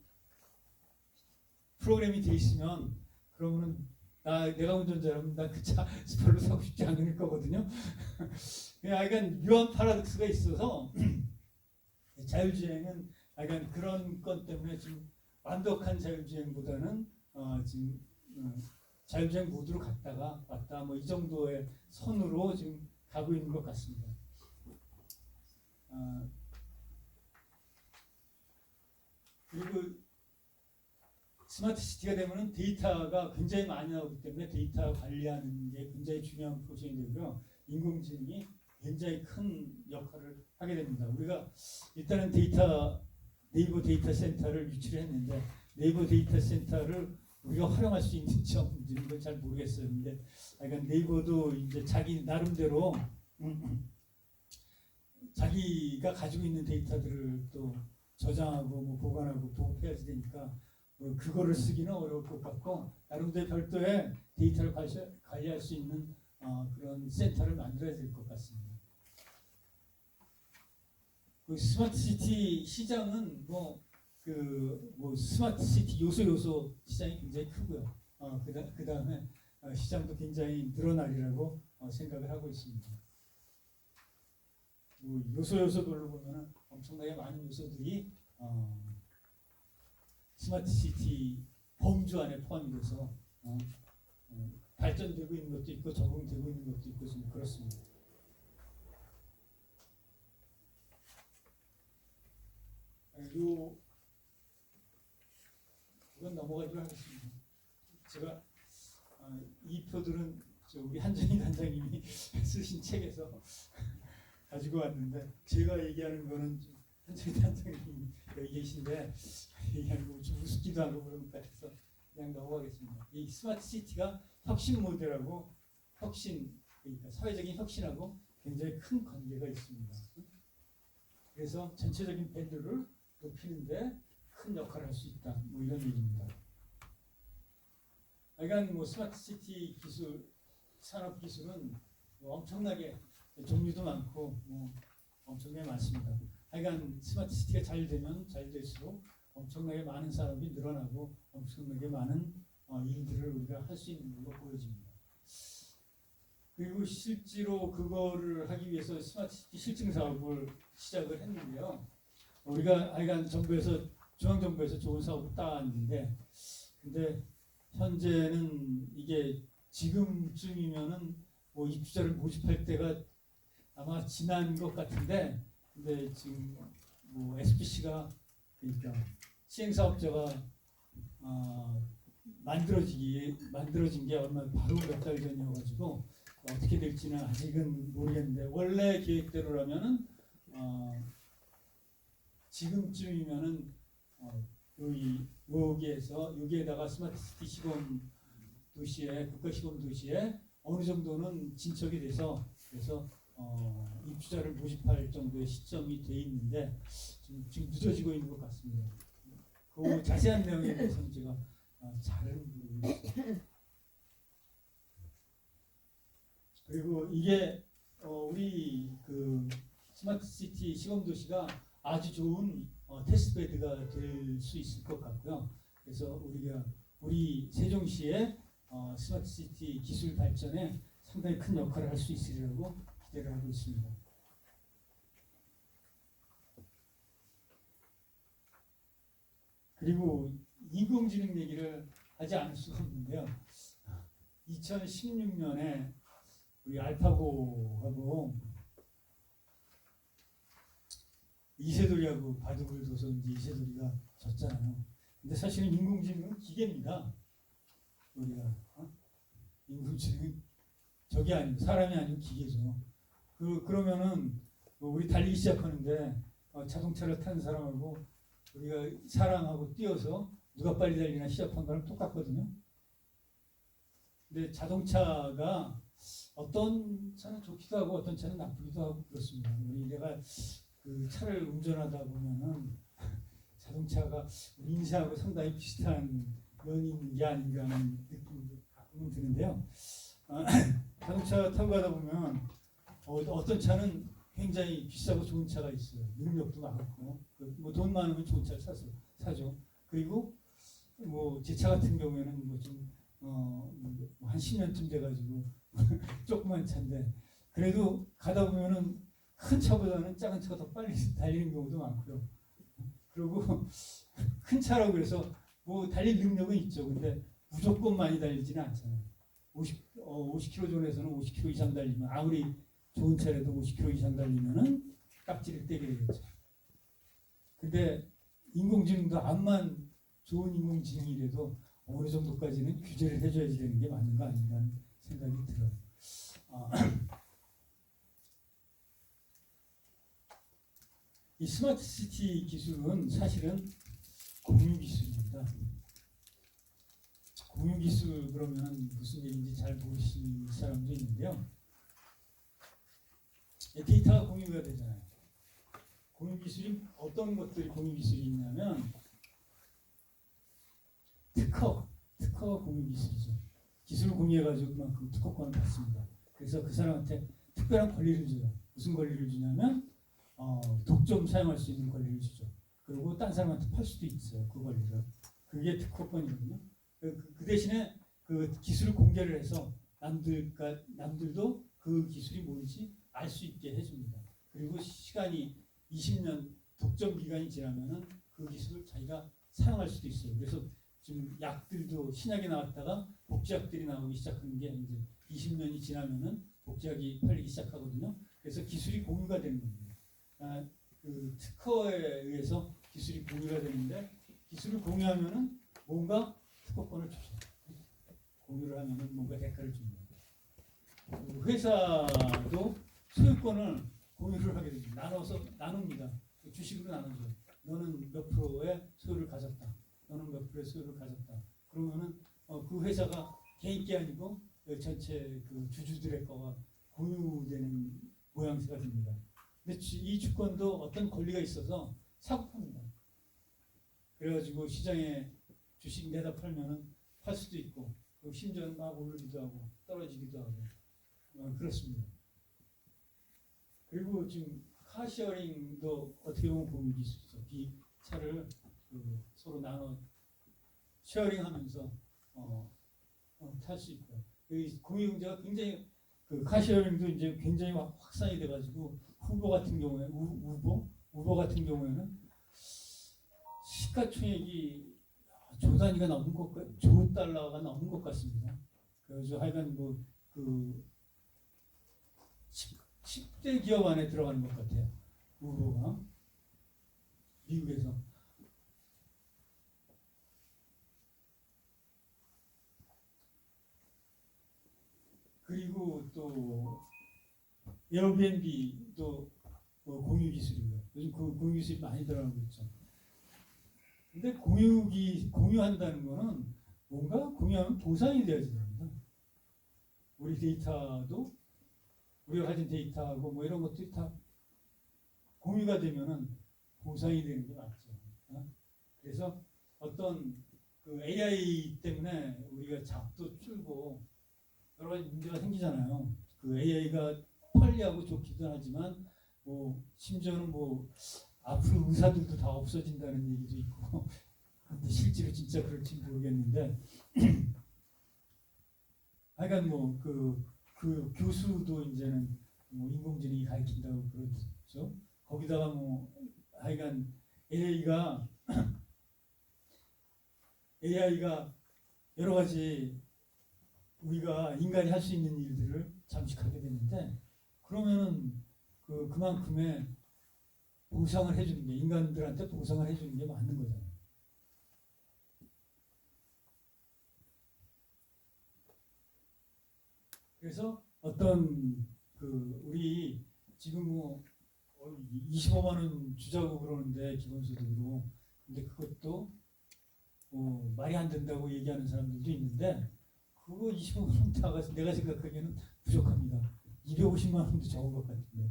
프로그램이 돼 있으면 그러면은 내가 운전자라면 나 그 차 별로 사고 싶지 않을 거거든요. 약간 묘한 파라독스가 있어서 자율주행은 약간 그런 것 때문에 지금 완벽한 자율주행보다는 지금 자율주행 모드로 갔다가 왔다 뭐 이 정도의 선으로 지금 가고 있는 것 같습니다. 그리고 스마트 시티가 되면은 데이터가 굉장히 많이 나오기 때문에 데이터 관리하는 게 굉장히 중요한 포션이 되고요. 인공지능이 굉장히 큰 역할을 하게 됩니다. 우리가 일단은 네이버 데이터 센터를 유치했는데 네이버 데이터 센터를 우리가 활용할 수 있는지 없는지는 잘 모르겠어요. 근데 약간 네이버도 이제 자기 나름대로 자기가 가지고 있는 데이터들을 또 저장하고 뭐 보관하고 보급해야지 되니까 그거를 쓰기는 어려울 것 같고 나름대로 별도의 데이터를 관리할 수 있는 그런 센터를 만들어야 될 것 같습니다. 그 스마트 시티 시장은 뭐 그 뭐 스마트 시티 요소 시장이 굉장히 크고요. 그다음에 시장도 굉장히 늘어나리라고 생각을 하고 있습니다. 뭐 요소별로 보면은 엄청나게 많은 요소들이 스마트 시티 범주 안에 포함이 돼서 발전되고 있는 것도 있고 적응되고 있는 것도 있고 좀 그렇습니다. 이건 넘어가도록 하겠습니다. 제가 이 표들은 우리 한정희 단장님이 쓰신 책에서 가지고 왔는데 제가 얘기하는 거는 한정희 단장님이 여기 계신데 얘기하는 거 좀 우습기도 하고 그런 것 같아서 그냥 넘어가겠습니다. 이 스마트 시티가 혁신 모델하고 그러니까 사회적인 혁신하고 굉장히 큰 관계가 있습니다. 그래서 전체적인 밸류를 높이는데 큰 역할을 할 수 있다. 뭐 이런 얘기입니다. 하여간 뭐 스마트 시티 기술, 산업 기술은 뭐 엄청나게 종류도 많고 뭐 엄청나게 많습니다. 하여간 스마트 시티가 잘 되면 잘 될수록 엄청나게 많은 산업이 늘어나고 엄청나게 많은 일들을 우리가 할 수 있는 걸로 보여집니다. 그리고 실제로 그거를 하기 위해서 스마트 시티 실증 사업을 시작을 했는데요. 우리가 하여간 중앙정부에서 좋은 사업을 따왔는데, 근데 현재는 이게 지금쯤이면은 뭐 입주자를 모집할 때가 아마 지난 것 같은데, 근데 지금 뭐 SPC가 그러니까 시행사업자가 만들어진 게 얼마 바로 몇 달 전이어가지고 어떻게 될지는 아직은 모르겠는데 원래 계획대로라면은 지금쯤이면은 여기에다가 스마트시티 시범 도시에 국가 시범 도시에 어느 정도는 진척이 돼서 그래서 입주자를 모집할 정도의 시점이 돼 있는데 지금 늦어지고 있는 것 같습니다. 그 자세한 내용에 대해서는 제가 잘은 모르겠어요. 그리고 이게 우리 그 스마트 시티 시범 도시가 아주 좋은 테스트베드가 될 수 있을 것 같고요. 그래서 우리 세종시의 스마트 시티 기술 발전에 상당히 큰 역할을 할 수 있으리라고 기대를 하고 있습니다. 그리고 인공지능 얘기를 하지 않을 수가 없는데요. 2016년에 우리 알파고하고 이세돌이하고 바둑을 둬서 이제 이세돌이가 졌잖아요. 근데 사실은 인공지능은 기계입니다. 우리가 인공지능은 적이 아니고 사람이 아니고 기계죠. 그러면은 우리 달리기 시작하는데 자동차를 타는 사람하고 우리가 사람하고 뛰어서 누가 빨리 달리나 시작한 거랑 똑같거든요. 근데 자동차가 어떤 차는 좋기도 하고 어떤 차는 나쁘기도 하고 그렇습니다. 내가 그 차를 운전하다 보면은 자동차가 우리 인생하고 상당히 비슷한 면이 있는 게 아닌가 하는 느낌이 가끔은 드는데요. 자동차 타고 가다 보면 어떤 차는 굉장히 비싸고 좋은 차가 있어요. 능력도 많고 뭐 돈 많으면 좋은 차를 사죠. 그리고 뭐 제 차 같은 경우에는 뭐 좀 한 10년쯤 돼가지고 조그만 차인데 그래도 가다 보면은 큰 차보다는 작은 차가 더 빨리 달리는 경우도 많고요. 그리고 큰 차라고 해서 뭐 달릴 능력은 있죠. 근데 무조건 많이 달리지는 않잖아요. 50km 존에서는 50km 이상 달리면 아무리 좋은 차라도 50km 이상 달리면은 깍지를 떼게 되겠죠. 근데 인공지능도 암만 좋은 인공지능이라도 어느 정도까지는 규제를 해줘야지 되는 게 맞는 거 아닌가 하는 생각이 들어요. 이 스마트 시티 기술은 사실은 공유 기술입니다. 공유 기술 그러면 무슨 얘기인지 잘 모르시는 사람도 있는데요. 데이터가 공유가 되잖아요. 공유 기술이 어떤 것들이 공유 기술이 있냐면 특허 공유 기술이죠. 기술을 공유해가지고 그만큼 특허권을 받습니다. 그래서 그 사람한테 특별한 권리를 줘요. 무슨 권리를 주냐면 독점 사용할 수 있는 권리를 주죠. 그리고 딴 사람한테 팔 수도 있어요. 그 권리를. 그게 특허권이거든요. 그 대신에 그 기술 공개를 해서 남들도 그 기술이 뭔지 알 수 있게 해줍니다. 그리고 시간이 20년 독점 기간이 지나면은 그 기술을 자기가 사용할 수도 있어요. 그래서 지금 약들도 신약이 나왔다가 복제약들이 나오기 시작하는 게 이제 20년이 지나면은 복제약이 팔리기 시작하거든요. 그래서 기술이 공유가 되는 겁니다. 그 특허에 의해서 기술이 공유가 되는데 기술을 공유하면은 뭔가 특허권을 주죠. 공유를 하면은 뭔가 대가를 줍니다. 회사도 소유권을 공유를 하게 됩니다. 나눕니다. 주식으로 나누죠. 너는 몇 프로의 소유를 가졌다. 너는 몇 프로의 소유를 가졌다. 그러면은 그 회사가 개인 게 아니고 전체 그 주주들의 거가 공유되는 모양새가 됩니다. 근데 이 주권도 어떤 권리가 있어서 사고 팝니다. 그래가지고 시장에 주식 내다 팔면은 팔 수도 있고 심지어는 막 오르기도 하고 떨어지기도 하고 그렇습니다. 그리고 지금 카시어링도 어떻게 보면 공유 기술이죠. 차를 서로 나눠 쉐어링하면서 탈 수 있고요. 이 공유 경제가 굉장히 그 카시어링도 이제 굉장히 확산이 돼가지고 후보 같은 경우에 우버 같은 경우에는 시가총액이 조 단위가 넘은 조 달러가 넘은 것 같습니다. 그래서 하여간 그 10대 기업 안에 들어가는 것 같아요. 우버가 미국에서. 그리고 또 에어비앤비도 공유 기술이고요. 요즘 그 공유 기술이 많이 들어가고 있죠. 근데 공유한다는 거는 뭔가 공유하면 보상이 되어야 됩니다. 우리 데이터도 우리가 가진 데이터하고 뭐 이런 것들이 다 공유가 되면은 보상이 되는 게 맞죠. 그래서 어떤 그 AI 때문에 우리가 잡도 줄고 여러 가지 문제가 생기잖아요. 그 AI가 편리하고 좋기도 하지만 뭐 심지어는 뭐 앞으로 의사들도 다 없어진다는 얘기도 있고 근데 실제로 진짜 그럴지 모르겠는데 하여간 뭐 그 교수도 이제는 뭐 인공지능이 가르친다고 그러죠. 거기다가 뭐 하여간 AI가 여러 가지 우리가 인간이 할 수 있는 일들을 잠식하게 되는데 그러면은 그만큼의 보상을 해주는 게 인간들한테 보상을 해주는 게 맞는 거잖아요. 그래서 어떤 우리 지금 뭐 25만 원 주자고 그러는데 기본소득으로 근데 그것도 말이 안 된다고 얘기하는 사람들도 있는데 그거 25만 원 다가 내가 생각하기에는 부족합니다. 250만 원도 적은 것 같은데.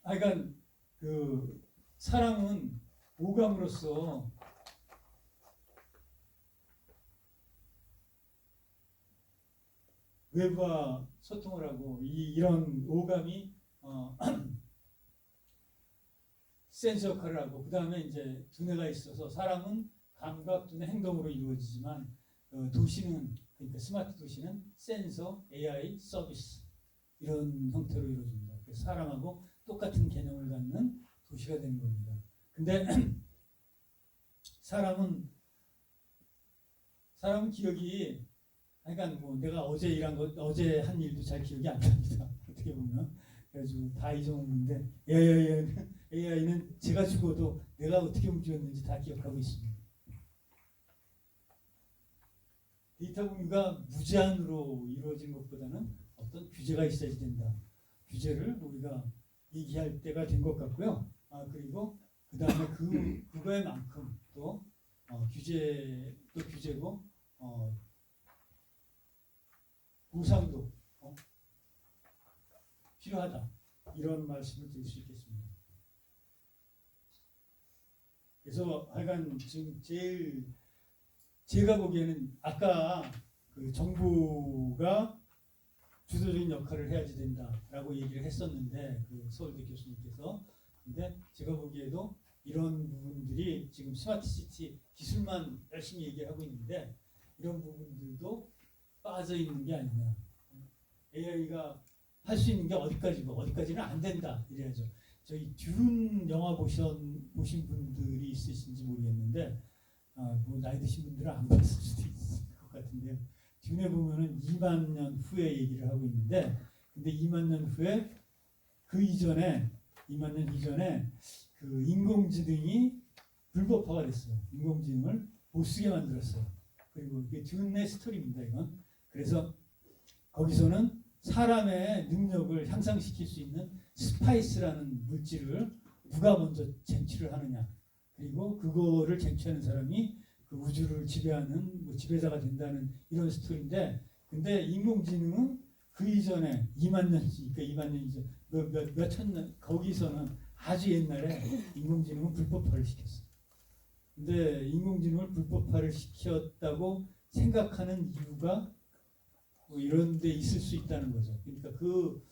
하여간 사람은 오감으로써 외부와 소통을 하고 이런 오감이 센서 역할을 하고 그 다음에 이제 두뇌가 있어서 사람은 감각, 두뇌, 행동으로 이루어지지만 도시는 그러니까 스마트 도시는 센서, AI, 서비스 이런 형태로 이루어집니다. 그래서 사람하고 똑같은 개념을 갖는 도시가 되는 겁니다. 근데 사람은 기억이 그러니까 뭐 내가 어제 한 일도 잘 기억이 안 납니다. 어떻게 보면 그래가지고 다 잊어먹는데 AI는 제가 죽어도 내가 어떻게 움직였는지 다 기억하고 있습니다. 데이터 공유가 무제한으로 이루어진 것보다는 어떤 규제가 있어야지 된다. 규제를 우리가 얘기할 때가 된 것 같고요. 그리고 그 다음에 그거에 만큼 또 규제도 규제고 보상도 필요하다. 이런 말씀을 드릴 수 있겠습니다. 그래서 하여간 지금 제일 제가 보기에는 아까 그 정부가 주도적인 역할을 해야지 된다라고 얘기를 했었는데 그 서울대 교수님께서 근데 제가 보기에도 이런 부분들이 지금 스마트시티 기술만 열심히 얘기하고 있는데 이런 부분들도 빠져 있는 게 아니냐. AI가 할 수 있는 게 어디까지고 어디까지는 안 된다 이래야죠. 저희 듄 영화 보신 분들이 있으신지 모르겠는데 뭐 나이 드신 분들은 안 봤을 수도 있을 것 같은데요. 듄에 보면은 2만 년 후에 얘기를 하고 있는데 근데 2만 년 후에 그 이전에 2만 년 이전에 그 인공지능이 불법화가 됐어요. 인공지능을 못 쓰게 만들었어요. 그리고 이게 듄의 스토리입니다. 이건. 그래서 거기서는 사람의 능력을 향상시킬 수 있는 스파이스라는 물질을 누가 먼저 쟁취를 하느냐. 그리고 그거를 쟁취하는 사람이 그 우주를 지배하는 뭐 지배자가 된다는 이런 스토리인데 근데 인공지능은 그 이전에 2만 년, 그러니까 2만 년 이전 몇천 년 거기서는 아주 옛날에 인공지능은 불법화를 시켰어요. 근데 인공지능을 불법화를 시켰다고 생각하는 이유가 뭐 이런 데 있을 수 있다는 거죠. 그러니까 그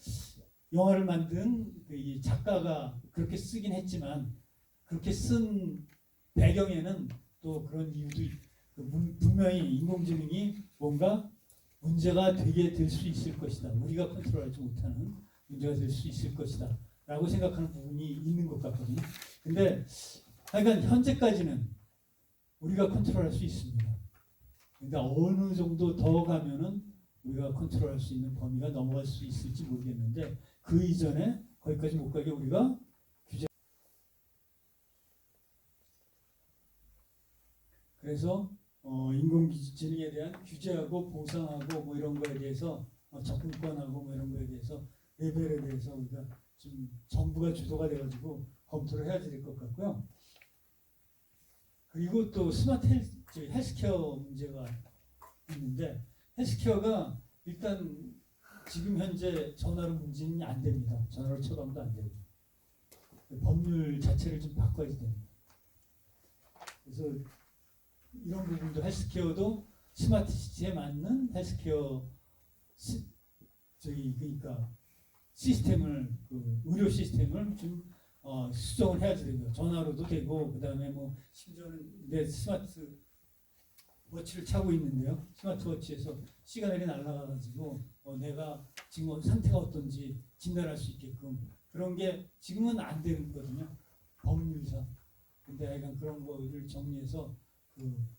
영화를 만든 그 작가가 그렇게 쓰긴 했지만 그렇게 쓴 배경에는 또 그런 이유도 분명히 인공지능이 뭔가 문제가 되게 될 수 있을 것이다. 우리가 컨트롤하지 못하는 문제가 될 수 있을 것이다. 라고 생각하는 부분이 있는 것 같거든요. 근데 하여간 현재까지는 우리가 컨트롤할 수 있습니다. 그러니까 어느 정도 더 가면은 우리가 컨트롤할 수 있는 범위가 넘어갈 수 있을지 모르겠는데 그 이전에 거기까지 못 가게 우리가 규제. 그래서 인공지능에 대한 규제하고 보상하고 뭐 이런 거에 대해서 접근권하고 뭐 이런 거에 대해서 레벨에 대해서 우리가 좀 정부가 주도가 돼가지고 검토를 해야 될 것 같고요. 그리고 또 스마트 헬스케어 문제가 있는데 헬스케어가 일단 지금 현재 전화로 문진이 안 됩니다. 전화로 처방도 안 되고 법률 자체를 좀 바꿔야 됩니다. 그래서 이런 부분도 헬스케어도 스마트 시티에 맞는 헬스케어 그러니까 시스템을 그 의료 시스템을 좀 수정을 해야지 되고요. 전화로도 되고 그다음에 뭐 심지어는 내 스마트 워치를 차고 있는데요. 스마트워치에서 시간이 날아가가지고 내가 지금 상태가 어떤지 진단할 수 있게끔 그런 게 지금은 안 되거든요. 법률상. 근데 하여간 그런 거를 정리해서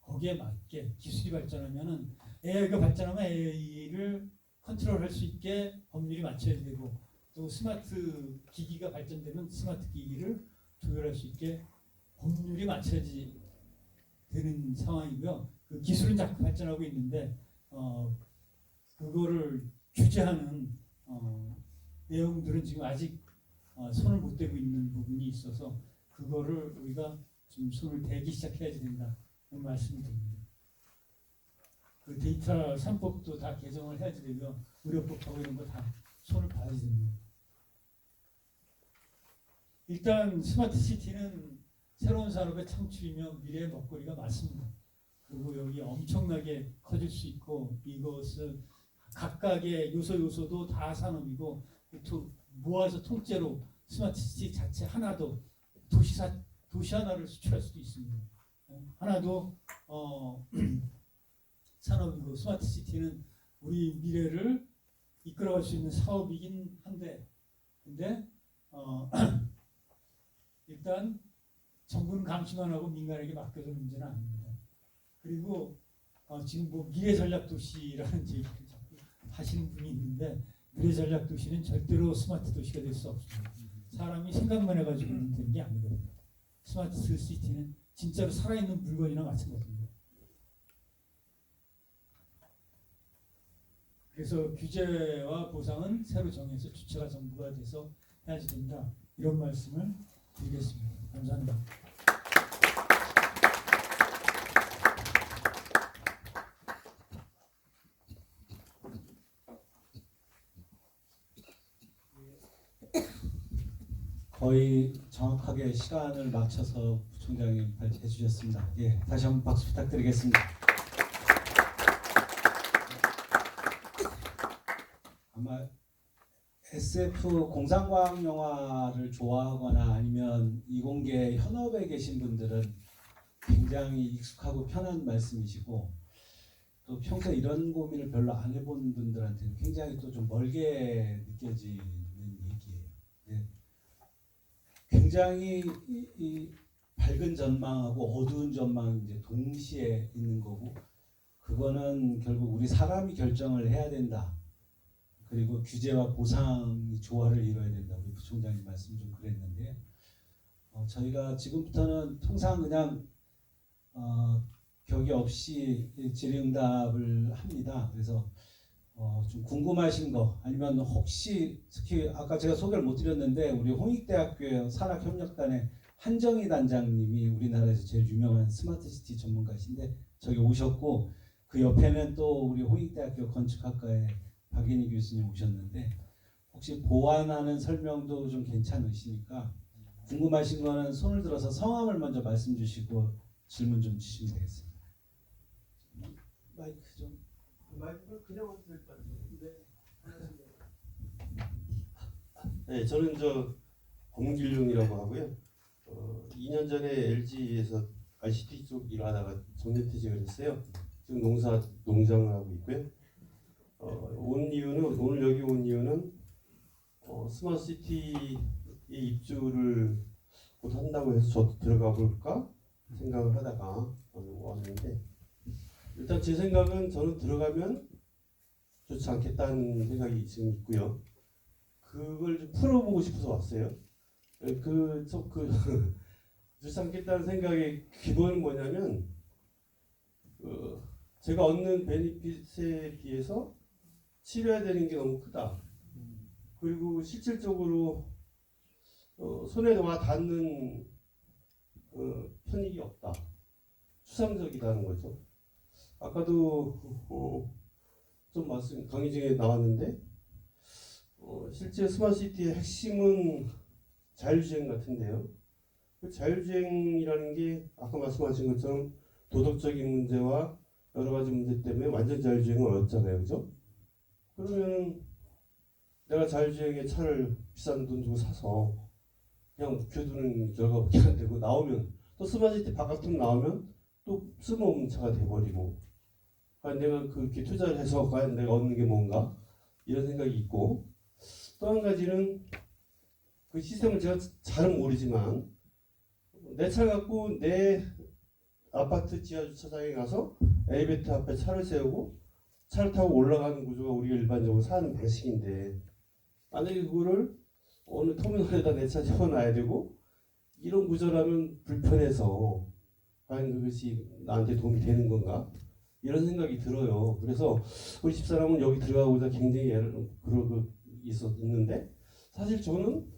거기에 맞게 기술이 발전하면은 AI가 발전하면 AI를 컨트롤할 수 있게 법률이 맞춰야 되고 또 스마트 기기가 발전되면 스마트 기기를 조절할 수 있게 법률이 맞춰야지 되는 상황이고요. 그 기술은 자꾸 발전하고 있는데 그거를 규제하는 내용들은 지금 아직 손을 못 대고 있는 부분이 있어서 그거를 우리가 좀 손을 대기 시작해야지 된다. 그런 말씀을 드립니다. 그 데이터 3법도 다 개정을 해야지 되고요. 의료법하고 이런 거 다 손을 봐야지 됩니다. 일단 스마트 시티는 새로운 산업의 창출이며 미래의 먹거리가 맞습니다. 그리고 여기 엄청나게 커질 수 있고 이것은 각각의 요소도 다 산업이고 모아서 통째로 스마트 시티 자체 하나도 도시 하나를 수출할 수도 있습니다. 하나도 산업이고 스마트 시티는 우리 미래를 이끌어갈 수 있는 사업이긴 한데 근데 일단 정부는 감시만 하고 민간에게 맡겨줄 문제는 아닙니다. 그리고 지금 뭐 미래전략도시라는 얘기를 자꾸 하시는 분이 있는데 미래전략도시는 절대로 스마트 도시가 될 수 없습니다. 사람이 생각만 해가지고는 되는 게 아니거든요. 스마트 시티는 진짜로 살아있는 물건이나 마찬가지입니다. 그래서 규제와 보상은 새로 정해서 주체가 정부가 돼서 해야지 된다. 이런 말씀을 드리겠습니다. 감사합니다. 거의 정확하게 시간을 맞춰서 부총장님 발표해 주셨습니다. 예, 다시 한번 박수 부탁드리겠습니다. 아마 SF 공상과학 영화를 좋아하거나 아니면 이공계 현업에 계신 분들은 굉장히 익숙하고 편한 말씀이시고 또 평소에 이런 고민을 별로 안 해본 분들한테는 굉장히 또 좀 멀게 느껴지는 얘기예요. 네. 굉장히 이 밝은 전망하고 어두운 전망이 이제 동시에 있는 거고 그거는 결국 우리 사람이 결정을 해야 된다. 그리고 규제와 보상이 조화를 이뤄야 된다. 우리 부총장님 말씀 좀 그랬는데 저희가 지금부터는 통상 그냥 격이 없이 질의응답을 합니다. 그래서 좀 궁금하신 거 아니면 혹시 특히 아까 제가 소개를 못 드렸는데 우리 홍익대학교 산학협력단의 한정희 단장님이 우리나라에서 제일 유명한 스마트시티 전문가이신데 저기 오셨고 그 옆에는 또 우리 홍익대학교 건축학과의 박인희 교수님 오셨는데 혹시 보완하는 설명도 좀 괜찮으시니까 궁금하신 거는 손을 들어서 성함을 먼저 말씀 주시고 질문 좀 주시면 되겠습니다. 마이크 좀. 마이크를 그냥 와도 될 것 같아요. 네, 저는 공길룡이라고 하고요. 2년 전에 LG에서 ICT 쪽 일하다가 정년퇴직을 했어요. 지금 농장을 하고 있고요. 오늘 여기 온 이유는 스마트시티에 입주를 곧 한다고 해서 저도 들어가 볼까 생각을 하다가 왔는데 일단 제 생각은 저는 들어가면 좋지 않겠다는 생각이 지금 있고요. 그걸 좀 풀어보고 싶어서 왔어요. 좋지 않겠다는 생각의 기본은 뭐냐면 제가 얻는 베니핏에 비해서 치료해야 되는 게 너무 크다. 그리고 실질적으로 손에 와 닿는 편익이 없다. 추상적이라는 거죠. 아까도 좀 강의 중에 나왔는데 실제 스마트시티의 핵심은 자율주행 같은데요. 그 자율주행이라는 게 아까 말씀하신 것처럼 도덕적인 문제와 여러 가지 문제 때문에 완전 자율주행은 어렵잖아요, 그죠? 그러면 내가 자율주행의 차를 비싼 돈 주고 사서 그냥 묵혀두는 결과밖에 안 되고 나오면 또 스마트시티 바깥으로 나오면 또 쓸모없는 차가 돼버리고 과연 내가 그렇게 투자를 해서 과연 내가 얻는 게 뭔가 이런 생각이 있고 또 한 가지는 그 시스템을 제가 잘은 모르지만 내 차를 갖고 내 아파트 지하 주차장에 가서 엘리베이터 앞에 차를 세우고 차를 타고 올라가는 구조가 우리가 일반적으로 사는 방식인데 만약에 그거를 어느 터미널에다 내 차 세워놔야 되고 이런 구조라면 불편해서 과연 그것이 나한테 도움이 되는 건가 이런 생각이 들어요. 그래서 우리 집사람은 여기 들어가고자 굉장히 그러고 있는데 사실 저는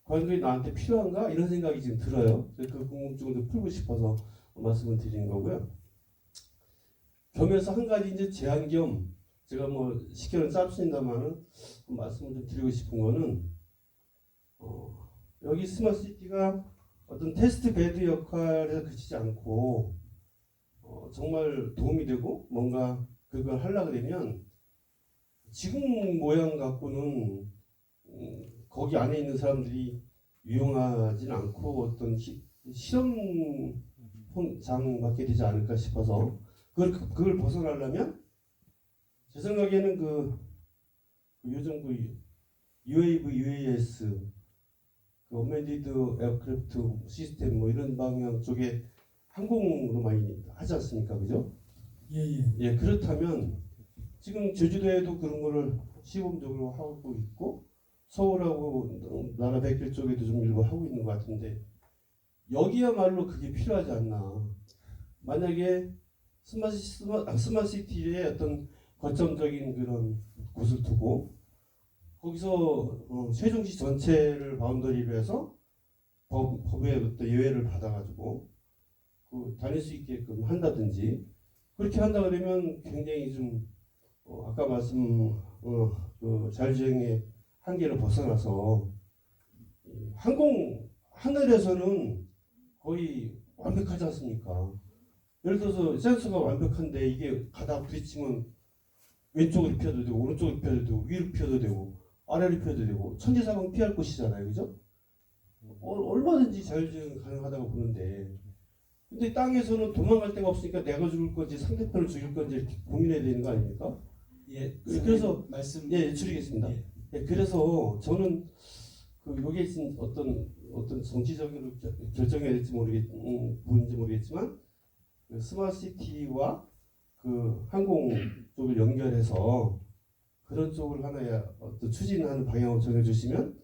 과연 그게 나한테 필요한가 이런 생각이 지금 들어요. 그래서 그 궁금증을 좀 풀고 싶어서 말씀을 드리는 거고요. 겸해서 한 가지 이제 제안 겸 제가 시켜는 짭습니다만은 말씀을 좀 드리고 싶은 거는 여기 스마트시티가 어떤 테스트 베드 역할에 그치지 않고 정말 도움이 되고 뭔가 그걸 하려고 되면 지금 모양 갖고는 거기 안에 있는 사람들이 유용하진 않고 어떤 실험장밖에 되지 않을까 싶어서 그걸 벗어나려면 제 생각에는 요즘 UAV, UAS, 어메디드 에어크래프트 시스템 이런 방향 쪽에 항공으로 많이 하지 않습니까, 그죠? 예, 그렇다면 지금 제주도에도 그런 거를 시범적으로 하고 있고 서울하고 나라 백길 쪽에도 좀 일부 하고 있는 것 같은데 여기야말로 그게 필요하지 않나. 만약에 스마트시티의 어떤 거점적인 그런 곳을 두고 거기서 세종시 전체를 바운더리로 해서 법의 어떤 예외를 받아가지고 다닐 수 있게끔 한다든지 그렇게 한다 그러면 굉장히 좀 아까 말씀 자율주행의 한계를 벗어나서 하늘에서는 거의 완벽하지 않습니까? 예를 들어서 센서가 완벽한데 이게 가다 부딪히면 왼쪽으로 피해도 되고 오른쪽으로 피해도 되고 위로 피해도 되고 아래로 피해도 되고 천지사방 피할 곳이잖아요, 그죠? 얼마든지 자율주행 가능하다고 보는데, 근데 땅에서는 도망갈 데가 없으니까 내가 죽을 건지 상대편을 죽일 건지 이렇게 고민해야 되는 거 아닙니까? 예, 그래서 말씀 줄이겠습니다. 예. 예, 그래서 저는 여기에 있는 어떤 정치적으로 결정해야 될지 부분인지 모르겠지만 그 스마트시티와 그 항공 쪽을 연결해서 그런 쪽을 하나의 어떤 추진하는 방향을 정해주시면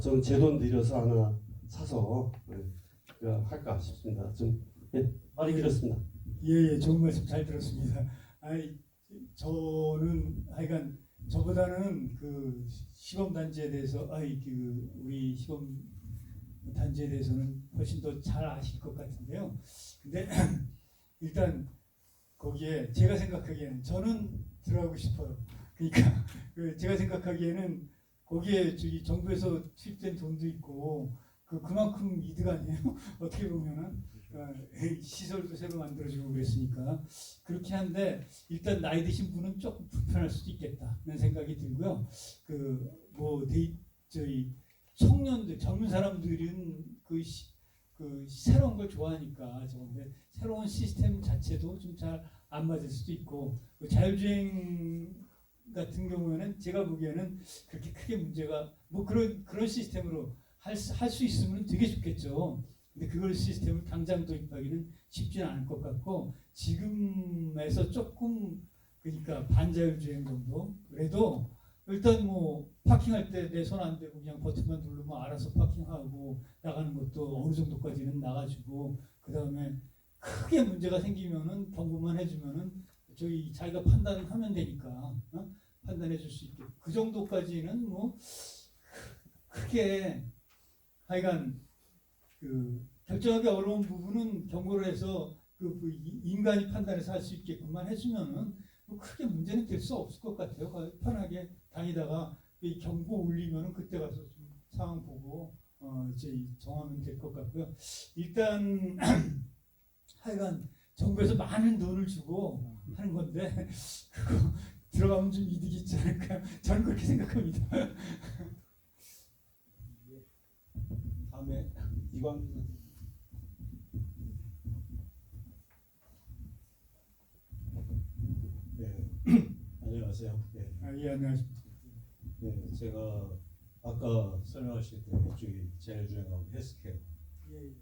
저는 제 돈 들여서 하나 사서 할까 싶습니다. 좀 말이 길었습니다. 예, 좋은 말씀 잘 들었습니다. 아니, 저는 하여간 저보다는 그 시범 단지에 대해서 우리 시범 단지에 대해서는 훨씬 더 잘 아실 것 같은데요. 근데 일단 거기에 제가 생각하기에는 저는 들어가고 싶어요. 그러니까 제가 생각하기에는 거기에 저기 정부에서 투입된 돈도 있고 그만큼 이득 아니에요? 어떻게 보면은 시설도 새로 만들어지고 그랬으니까 그렇긴 한데 일단 나이 드신 분은 조금 불편할 수도 있겠다는 생각이 들고요. 저희 청년들 젊은 사람들은 그 새로운 걸 좋아하니까 저건데 새로운 시스템 자체도 좀 잘 안 맞을 수도 있고 자율주행 같은 경우에는 제가 보기에는 그렇게 크게 문제가 그런 시스템으로 할 수 있으면 되게 좋겠죠. 근데 그걸 시스템을 당장 도입하기는 쉽지는 않을 것 같고 지금에서 조금 그러니까 반자율주행 정도 그래도 일단 파킹할 때 내 손 안 대고 그냥 버튼만 누르면 알아서 파킹하고 나가는 것도 어느 정도까지는 나가주고 그 다음에 크게 문제가 생기면은 경고만 해주면은 저희 자기가 판단하면 되니까 판단해 줄 수 있게 그 정도까지는 크게 하여간 결정하기 어려운 부분은 경고를 해서 인간이 판단해서 할 수 있게끔만 해주면은 크게 문제는 될 수 없을 것 같아요. 편하게 다니다가 이 경고 울리면은 그때 가서 좀 상황 보고 정하면 될 것 같고요. 일단 하여간 정부에서 많은 돈을 주고 하는 건데 그거 들어가면 좀 이득이 있지 않을까요? 저는 그렇게 생각합니다. 다음에 이광 네, 안녕하세요. 네. 예, 안녕하십니까. 네, 제가 아까 설명하실 때 이쪽이 자율주행하고 헬스케어. 예.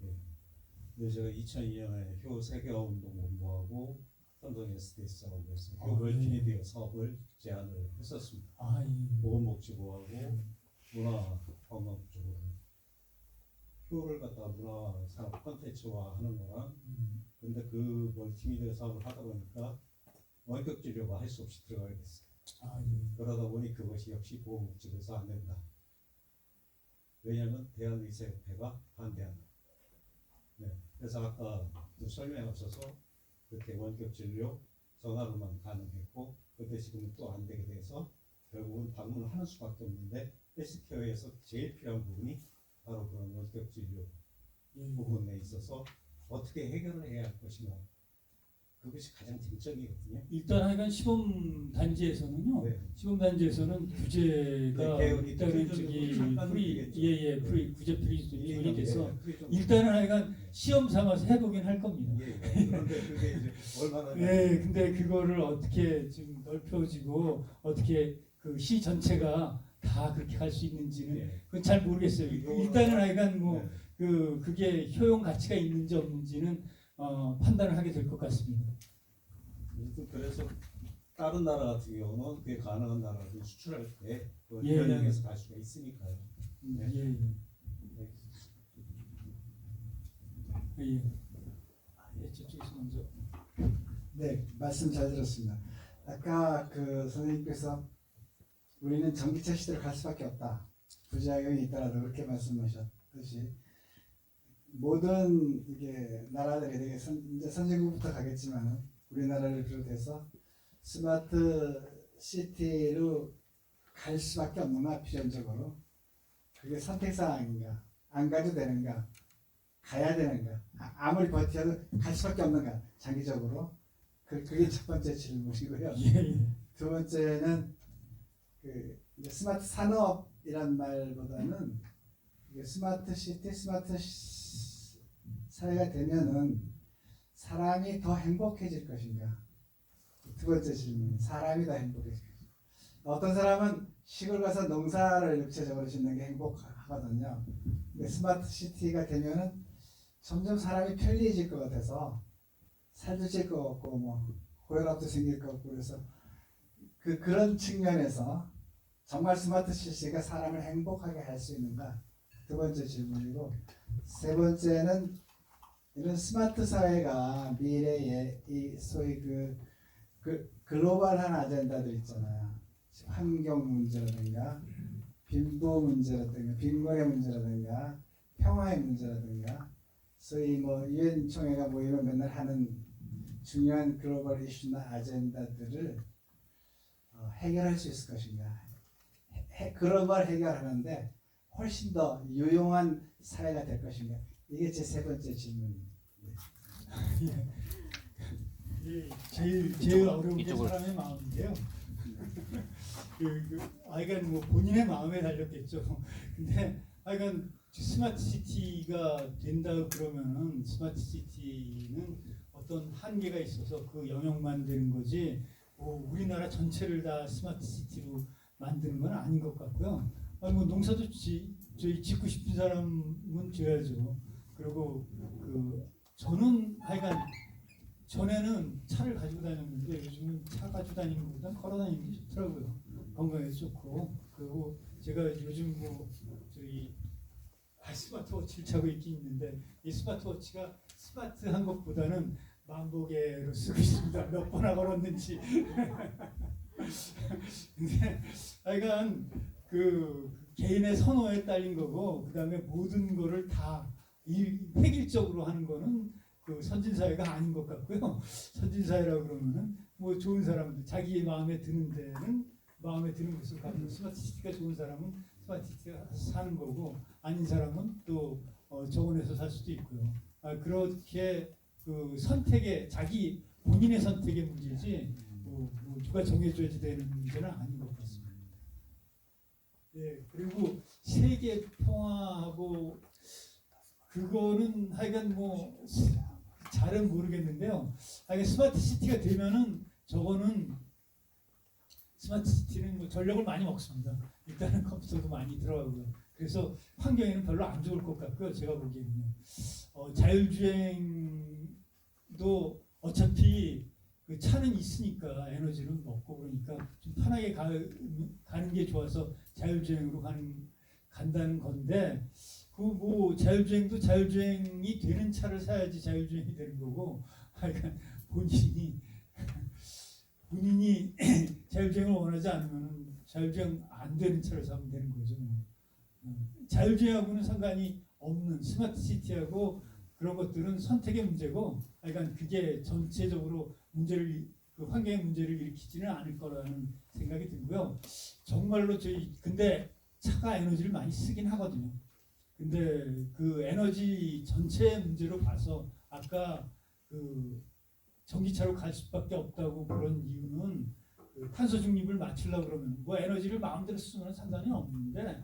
근데 제가 2002년에 효 세계화운동 본부하고 삼성 SDS하고 해서 아, 효 멀티미디어 사업을 제안을 했었습니다. 예. 보건복지부하고 문화관광부 쪽으로 효를 갖다 문화산업 콘텐츠화하는 거랑 근데 그 멀티미디어 사업을 하다 보니까 원격 진료가 할 수 없이 들어가게 됐어요. 그러다 보니 그것이 역시 보건복지부에서 안 된다. 왜냐하면 대한의사협회가 반대한다. 네. 그래서 아까 좀 설명에 앞서서 그렇게 원격 진료 전화로만 가능했고 그런데 지금은 또 안 되게 돼서 결국은 방문을 하는 수밖에 없는데 헬스케어에서 제일 필요한 부분이 바로 그런 원격 진료 부분에 있어서 어떻게 해결을 해야 할 것인가 그것이 가장 쟁점이거든요. 일단 하여간 시범 단지에서는요. 네. 시범 단지에서는 규제가 계열이 일단은 규제 프리 돼서 일단은 하여간 시험 삼아서 해보긴 할 겁니다. 그런데 그게 이제 얼마나 근데 그거를 어떻게 지금 넓혀지고 어떻게 그 시 전체가 다 그렇게 할 수 있는지는 그건 잘 모르겠어요. 일단은 하여간 그게 효용 가치가 있는지 없는지는 판단을 하게 될 것 같습니다. 그래서 다른 나라 같은 경우는 그게 가능한 나라를 수출할 때 예. 현장에서 갈 수가 있으니까요. 저쪽에서 먼저. 네, 말씀 잘 들었습니다. 아까 선생님께서 우리는 전기차 시대로 갈 수밖에 없다. 부작용이 있더라도 그렇게 말씀하셨듯이 모든 이게 나라들이 되게 이제 선진국부터 가겠지만 우리나라를 비롯해서 스마트 시티로 갈 수밖에 없는가 필연적으로 그게 선택사항인가 안 가도 되는가 가야 되는가 아무리 버텨도 갈 수밖에 없는가 장기적으로 그게 첫 번째 질문이고요. 두 번째는 이제 스마트 산업이란 말보다는 이게 스마트 시티, 사회가 되면은 사람이 더 행복해질 것인가? 두 번째 질문, 사람이 더 행복해질 것인가? 어떤 사람은 시골 가서 농사를 육체적으로 짓는 게 행복하거든요. 근데 스마트 시티가 되면은 점점 사람이 편리해질 것 같아서 살도 찔 것 같고 뭐 고혈압도 생길 것 같고 그래서 그런 측면에서 정말 스마트 시티가 사람을 행복하게 할 수 있는가? 두 번째 질문이고, 세 번째는 이런 스마트 사회가 미래에 이 소위 글로벌한 아젠다들 있잖아요. 환경 문제라든가 빈부 문제라든가 빈곤의 문제라든가 평화의 문제라든가 소위 뭐 유엔 총회가 모이면 맨날 하는 중요한 글로벌 이슈나 아젠다들을 해결할 수 있을 것인가? 그런 걸 해결하는데 훨씬 더 유용한 사회가 될 것인가? 이게 제 세 번째 질문입니다. 제일 어려운 게 사람의 마음인데요. 하여간 뭐 본인의 마음에 달렸겠죠. 근데 하여간 스마트 시티가 된다 그러면은 스마트 시티는 어떤 한계가 있어서 그 영역만 되는 거지 뭐 우리나라 전체를 다 스마트 시티로 만드는 건 아닌 것 같고요. 아니 뭐 농사도 저희 짓고 싶은 사람은 지어야죠. 그리고 저는 하여간 전에는 차를 가지고 다녔는데 요즘은 차 가지고 다니는 것보다 걸어 다니는 게 좋더라고요. 건강에 좋고. 그리고 제가 요즘 뭐 저희 스마트워치를 차고 있긴 있는데 이 스마트워치가 스마트한 것보다는 만보계로 쓰고 있습니다. 몇 번나 걸었는지. 근데 하여간 개인의 선호에 딸린 거고 그다음에 모든 거를 다 획일적으로 하는 거는 선진사회가 아닌 것 같고요. 선진사회라고 그러면은 뭐 좋은 사람들 자기 마음에 드는 데는 마음에 드는 곳을 가면 스마트 시티가 좋은 사람은 스마트 시티가 사는 거고 아닌 사람은 또 정원에서 살 수도 있고요. 그렇게 선택의 자기 본인의 선택의 문제지 뭐 누가 정해줘야지 되는 문제는 아닌 것 같습니다. 네, 그리고 세계 평화하고 그거는 하여간 뭐 잘은 모르겠는데요. 하여간 스마트 시티가 되면은 저거는 스마트 시티는 뭐 전력을 많이 먹습니다. 일단은 컴퓨터도 많이 들어가고요. 그래서 환경에는 별로 안 좋을 것 같고요. 제가 보기에는요. 자율주행도 어차피 차는 있으니까 에너지는 먹고 그러니까 좀 편하게 가는 게 좋아서 자율주행으로 간다는 건데 뭐 자율주행도 자율주행이 되는 차를 사야지 자율주행이 되는 거고 하여간 본인이 자율주행을 원하지 않으면 자율주행 안 되는 차를 사면 되는 거죠. 자율주행하고는 상관이 없는 스마트 시티하고 그런 것들은 선택의 문제고 하여간 그게 전체적으로 환경의 문제를 일으키지는 않을 거라는 생각이 들고요. 정말로 근데 차가 에너지를 많이 쓰긴 하거든요. 근데 에너지 전체 문제로 봐서 아까 전기차로 갈 수밖에 없다고 그런 이유는 탄소 중립을 맞추려고 그러면 뭐 에너지를 마음대로 쓰면 상관이 없는데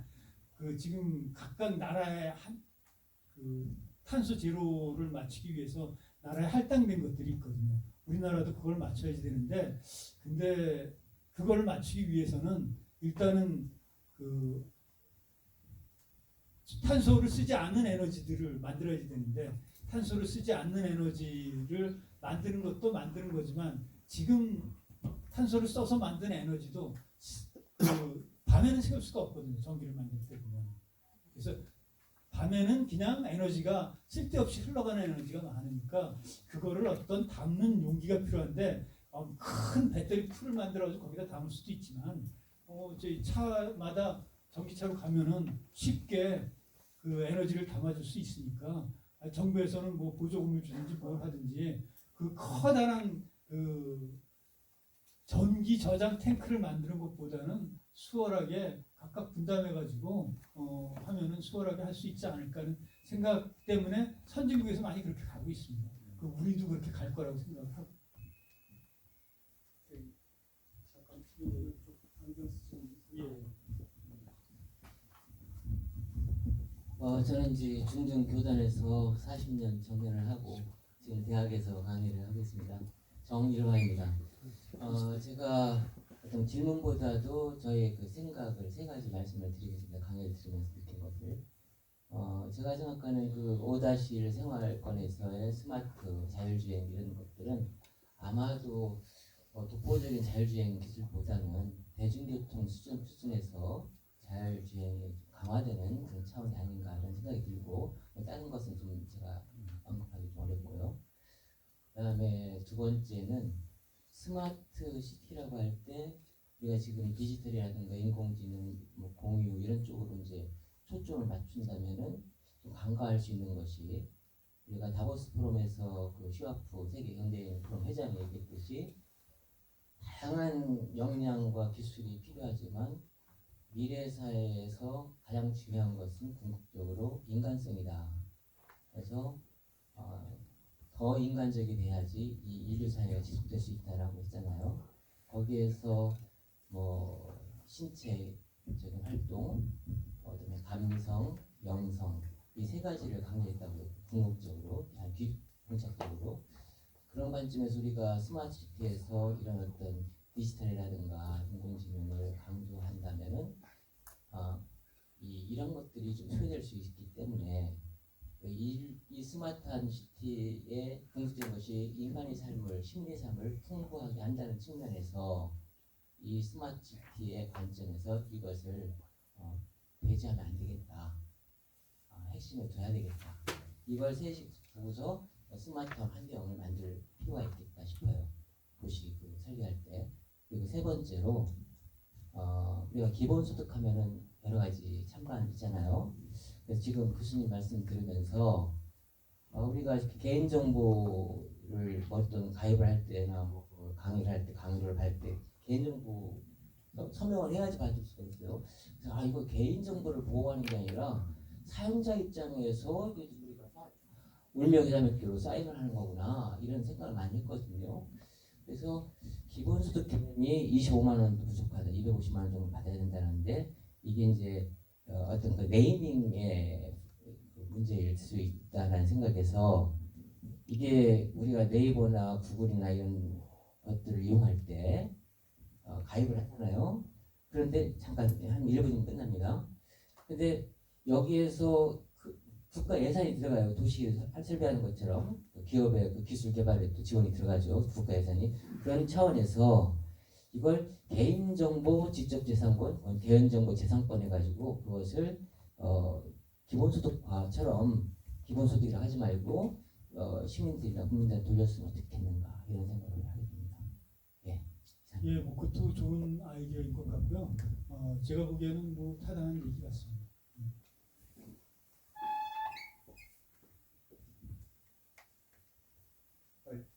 지금 각각 나라의 탄소 제로를 맞추기 위해서 나라에 할당된 것들이 있거든요. 우리나라도 그걸 맞춰야지 되는데 근데 그걸 맞추기 위해서는 일단은 탄소를 쓰지 않는 에너지들을 만들어야 되는데 탄소를 쓰지 않는 에너지를 만드는 것도 만드는 거지만 지금 탄소를 써서 만든 에너지도 밤에는 세울 수가 없거든요. 전기를 만들 때 보면. 그래서 밤에는 그냥 에너지가 쓸데없이 흘러가는 에너지가 많으니까 그거를 어떤 담는 용기가 필요한데 큰 배터리 풀을 만들어서 거기다 담을 수도 있지만 저희 차마다 전기차로 가면은 쉽게 에너지를 담아줄 수 있으니까 정부에서는 뭐 보조금을 주든지 뭘 하든지 커다란 전기 저장 탱크를 만드는 것보다는 수월하게 각각 분담해가지고 하면은 수월하게 할 수 있지 않을까 하는 생각 때문에 선진국에서 많이 그렇게 가고 있습니다. 우리도 그렇게 갈 거라고 생각을 하고. 안경 쓰신 예. 저는 이제 중등교단에서 40년 정년을 하고 지금 대학에서 강의를 하고 있습니다. 정일화입니다. 제가 어떤 질문보다도 저의 그 생각을 세 가지 말씀을 드리겠습니다. 강의를 들으면서 느낀 것을. 제가 생각하는 그 5-1 생활권에서의 스마트 자율주행 이런 것들은 아마도 독보적인 자율주행 기술보다는 대중교통 수준에서 자율주행이 강화되는 그런 차원이 아닌가 이런 생각이 들고 다른 것은 좀 제가 언급하기 좀 어렵고요. 그다음에 두 번째는 스마트 시티라고 할 때 우리가 지금 디지털이라든가 인공지능, 뭐 공유 이런 쪽으로 이제 초점을 맞춘다면은 좀 간과할 수 있는 것이 우리가 다보스 포럼에서 그 슈와프 세계 경제인 포럼 회장이 얘기했듯이 다양한 역량과 기술이 필요하지만 미래 사회에서 가장 중요한 것은 궁극적으로 인간성이다. 그래서 더 인간적이 돼야지 이 인류 사회가 지속될 수 있다라고 했잖아요. 거기에서 뭐 신체적인 활동, 그다음에 감성, 영성 이 세 가지를 강조했다고요. 궁극적으로, 비공착적으로 그런 관점에서 우리가 스마트 시티에서 이런 어떤 디지털이라든가 인공지능을 강조한다면은 이런 것들이 좀 소외될 수 있기 때문에 이 스마트한 시티의 궁극적인 것이 인간의 삶을, 심리의 삶을 풍부하게 한다는 측면에서 이 스마트 시티의 관점에서 이것을 배제하면 안 되겠다. 핵심에 둬야 되겠다. 이걸 셋이 보고서 스마트한 환경을 만들 필요가 있겠다 싶어요. 도시 설계할 때. 그리고 세 번째로 우리가 기본소득 하면은 여러 가지 찬반 있잖아요. 그래서 지금 교수님 말씀 들으면서 우리가 개인정보를 어떤 가입을 할 때나 뭐 강의를 할 때 강의를 할 때 개인정보 서명을 해야지 받을 수가 있어요. 그래서 이거 개인정보를 보호하는 게 아니라 사용자 입장에서 우리가 울며기자맥기로 사인을 하는 거구나 이런 생각을 많이 했거든요. 그래서 기본소득 기준이 25만 원도 부족하다, 250만 원 정도 받아야 된다는데 이게 이제 어떤 그 네이밍의 문제일 수 있다는 생각에서 이게 우리가 네이버나 구글이나 이런 것들을 이용할 때 가입을 하잖아요. 그런데 잠깐 한 1분이면 끝납니다. 근데 여기에서 국가 예산이 들어가요. 도시 설비하는 것처럼 기업의 그 기술 개발에 또 지원이 들어가죠. 국가 예산이. 그런 차원에서 이걸 개인정보 지적재산권, 개인정보 재산권 해가지고 그것을 기본소득과처럼 기본소득이라 하지 말고 시민들이나 국민들한테 돌렸으면 어떻겠는가 이런 생각을 하게 됩니다. 예. 예, 뭐 그것도 좋은 아이디어인 것 같고요. 제가 보기에는 뭐 타당한 얘기 같습니다.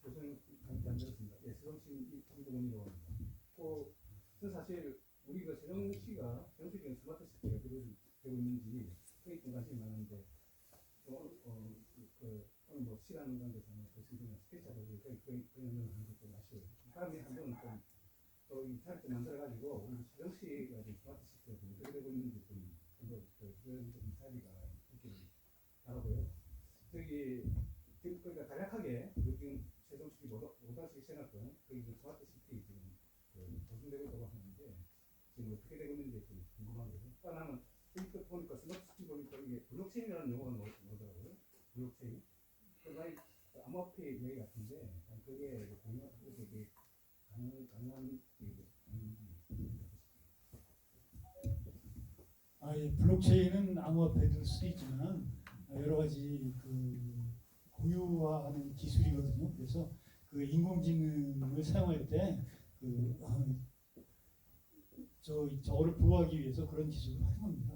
교수님 잘 들었습니다. 예, 세정씨 이동훈이라고 합니다. 사실 우리가 세정시가 정식적인 스마트 시티가 되고 있는지 그게 좀 관심이 많은데 오늘 뭐 시간 관계상 교수님이나 스케치하고 그런 하는 것도 아쉬워요. 다음에 한 번은 또이 차를 좀 만들어가지고 우리 세정시가 좀 스마트 시티가 좀 어떻게 되고 있는지 좀 그런 좀 사례가 있기를 바라고요. 지금 그러니까 간략하게 요즘 세종시티 5-1 생활권 거기 스마트 시티 지금 조성되고 있다고 하는데 지금 어떻게 되고 있는지 좀 궁금하고요. 또 하나는 여기 보니까 스마트 시티 보니까 이게 블록체인이라는 용어가 나오더라고요. 블록체인. 그게 암호화폐 얘기 같은데 그게 이게 가능한 예, 블록체인은 암호화폐도 쓰이지만 여러 가지 고유화하는 기술이거든요. 그래서 그 인공지능을 사용할 때 저거를 보호하기 위해서 그런 기술을 활용합니다.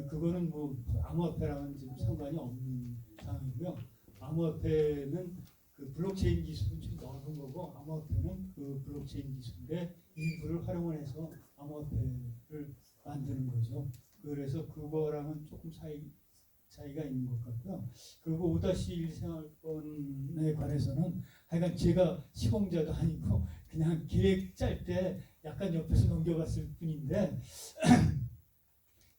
그거는 뭐 암호화폐랑은 지금 상관이 없는 상황이고요. 암호화폐는 그 블록체인 기술은 좀 넓은 거고 암호화폐는 그 블록체인 기술의 일부를 활용을 해서 암호화폐를 만드는 거죠. 그래서 그거랑은 조금 차이가 있는 것 같고요. 그리고 5-1 생활권에 관해서는 하여간 제가 시공자도 아니고 그냥 계획 짤 때 약간 옆에서 넘겨봤을 뿐인데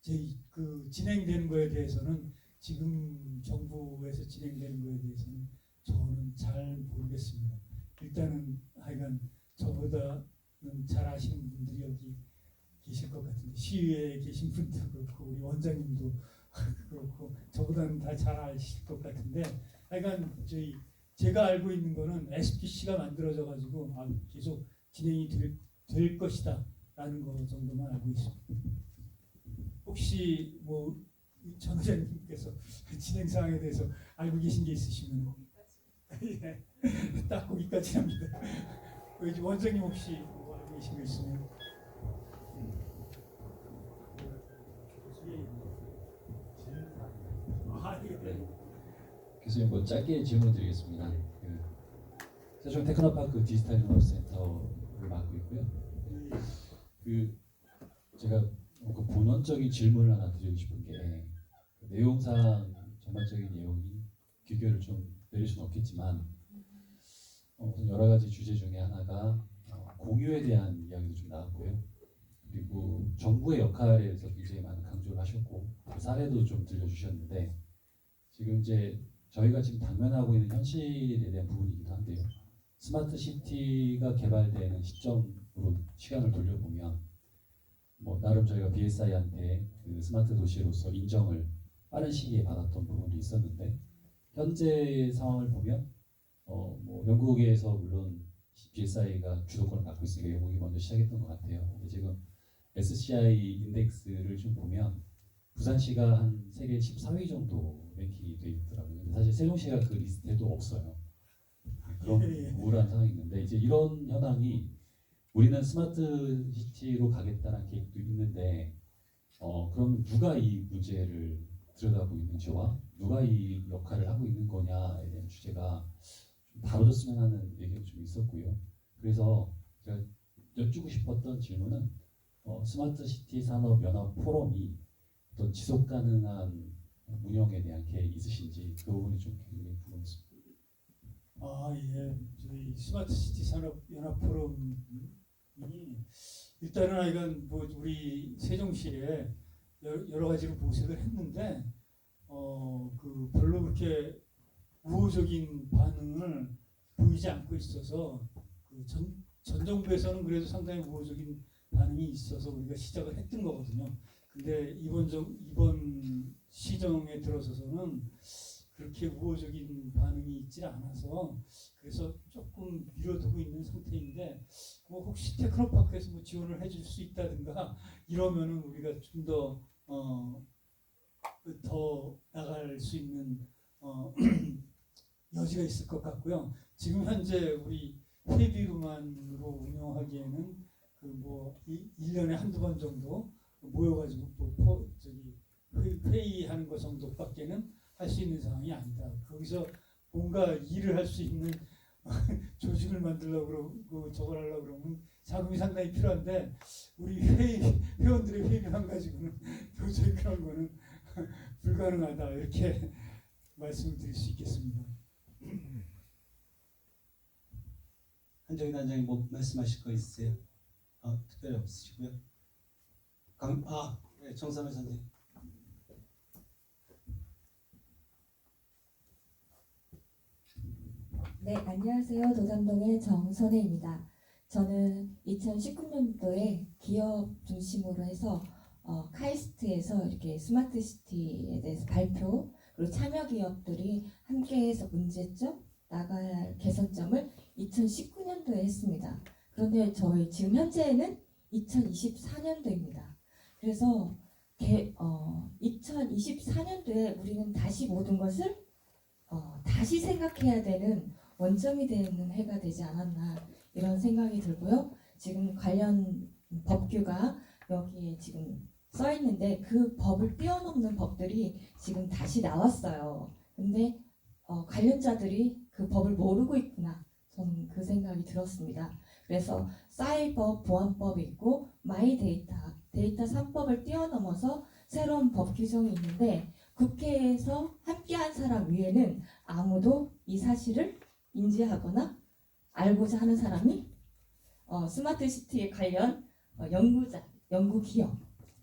저희 그 진행되는 거에 대해서는 지금 정부에서 진행되는 거에 대해서는 저는 잘 모르겠습니다. 일단은 하여간 저보다는 잘 아시는 분들이 여기 계실 것 같은데 시의회에 계신 분도 그렇고 우리 원장님도 그렇고 저보다는 다 잘 아실 것 같은데 하여간 제가 알고 있는 거는 SPC가 만들어져 가지고 계속 진행이 될 것이다 라는 거 정도만 알고 있습니다. 혹시 뭐 전 의장님께서 진행 사항에 대해서 알고 계신 게 있으시면 예, 딱 거기까지 합니다. 원장님 혹시 뭐 알고 계신 거 있으면 교수님 뭐 짧게 질문드리겠습니다. 세종 테크노파크 디지털 산업센터를 맡고 있고요. 제가 그 본원적인 질문을 하나 드리고 싶은 게 내용상 전반적인 내용이 규결을 좀 내릴 수는 없겠지만 여러 가지 주제 중에 하나가 공유에 대한 이야기도 좀 나왔고요. 그리고 정부의 역할에 대해서 굉장히 많은 강조를 하셨고 그 사례도 좀 들려주셨는데 지금 이제 저희가 지금 당면하고 있는 현실에 대한 부분이기도 한데요. 스마트 시티가 개발되는 시점으로 시간을 돌려보면 나름 저희가 BSI한테 그 스마트 도시로서 인정을 빠른 시기에 받았던 부분도 있었는데 현재 상황을 보면 영국에서 물론 BSI가 주도권을 갖고 있으니까 영국이 먼저 시작했던 것 같아요. 근데 지금 SCI 인덱스를 좀 보면 부산시가 한 세계 14위 정도 랭킹이 돼 있더라고요. 근데 사실 세종시가 그 리스트에도 없어요. 그런 우울한 상황이 있는데 이제 이런 현황이 우리는 스마트 시티로 가겠다는 계획도 있는데 그럼 누가 이 문제를 들여다보고 있는지와 누가 이 역할을 하고 있는 거냐에 대한 주제가 좀 다뤄졌으면 하는 얘기가 좀 있었고요. 그래서 제가 여쭈고 싶었던 질문은 스마트 시티 산업 연합 포럼이 어떤 지속 가능한 운영에 대한 계획이 있으신지 그 부분이 좀 굉장히 궁금했습니다. 예, 저희 스마트 시티 산업 연합 포럼이 일단은 이건 뭐 우리 세종시에 여러 가지로 모색을 했는데 그 별로 그렇게 우호적인 반응을 보이지 않고 있어서 전 정부에서는 그래도 상당히 우호적인 반응이 있어서 우리가 시작을 했던 거거든요. 근데 이번 시정에 들어서서는 그렇게 우호적인 반응이 있지 않아서 그래서 조금 미뤄두고 있는 상태인데 혹시 테크노파크에서 뭐 지원을 해줄 수 있다든가 이러면은 우리가 좀 더 나갈 수 있는 여지가 있을 것 같고요. 지금 현재 우리 회비로만으로 운영하기에는 그 뭐 1년에 한두 번 정도 모여가지고 회의하는 것 정도밖에는 할 수 있는 상황이 아니다. 거기서 뭔가 일을 할 수 있는 조직을 만들려고 그러고 저걸 하려고 그러면 자금이 상당히 필요한데 우리 회원들의 회비만 가지고는 도저히 그런 거는 불가능하다 이렇게 말씀을 드릴 수 있겠습니다. 한정희 단장님 뭐 말씀하실 거 있으세요? 특별히 없으시고요. 네, 정선우 선생님. 네, 안녕하세요. 도담동의 정선혜입니다. 저는 2019년도에 기업 중심으로 해서 카이스트에서 이렇게 스마트 시티에 대해서 발표 그리고 참여 기업들이 함께해서 문제점 나가야 할 개선점을 2019년도에 했습니다. 그런데 저희 지금 현재는 2024년도입니다. 그래서 2024년도에 우리는 다시 모든 것을 다시 생각해야 되는 원점이 되는 해가 되지 않았나 이런 생각이 들고요. 지금 관련 법규가 여기에 지금 써 있는데 그 법을 뛰어넘는 법들이 지금 다시 나왔어요. 근데 관련자들이 그 법을 모르고 있구나. 저는 그 생각이 들었습니다. 그래서 사이버 보안법이 있고 마이 데이터 3법을 뛰어넘어서 새로운 법 규정이 있는데 국회에서 함께한 사람 외에는 아무도 이 사실을 인지하거나 알고자 하는 사람이 스마트 시티 관련 연구자, 연구 기업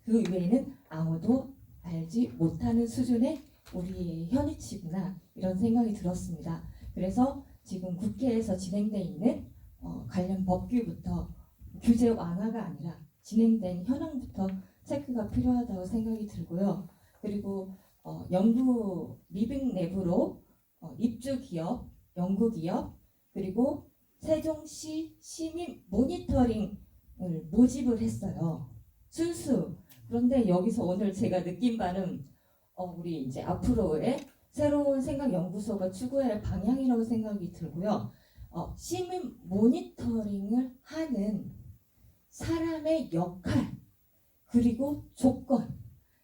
그 외에는 아무도 알지 못하는 수준의 우리의 현위치구나 이런 생각이 들었습니다. 그래서 지금 국회에서 진행돼 있는 관련 법규부터 규제 완화가 아니라 진행된 현황부터 체크가 필요하다고 생각이 들고요. 그리고 연구 리빙 내부로 입주 기업, 연구 기업 그리고 세종시 시민 모니터링을 모집을 했어요. 순수. 그런데 여기서 오늘 제가 느낀 바는 우리 이제 앞으로의 새로운 생각 연구소가 추구해야 할 방향이라고 생각이 들고요. 시민 모니터링을 하는 사람의 역할 그리고 조건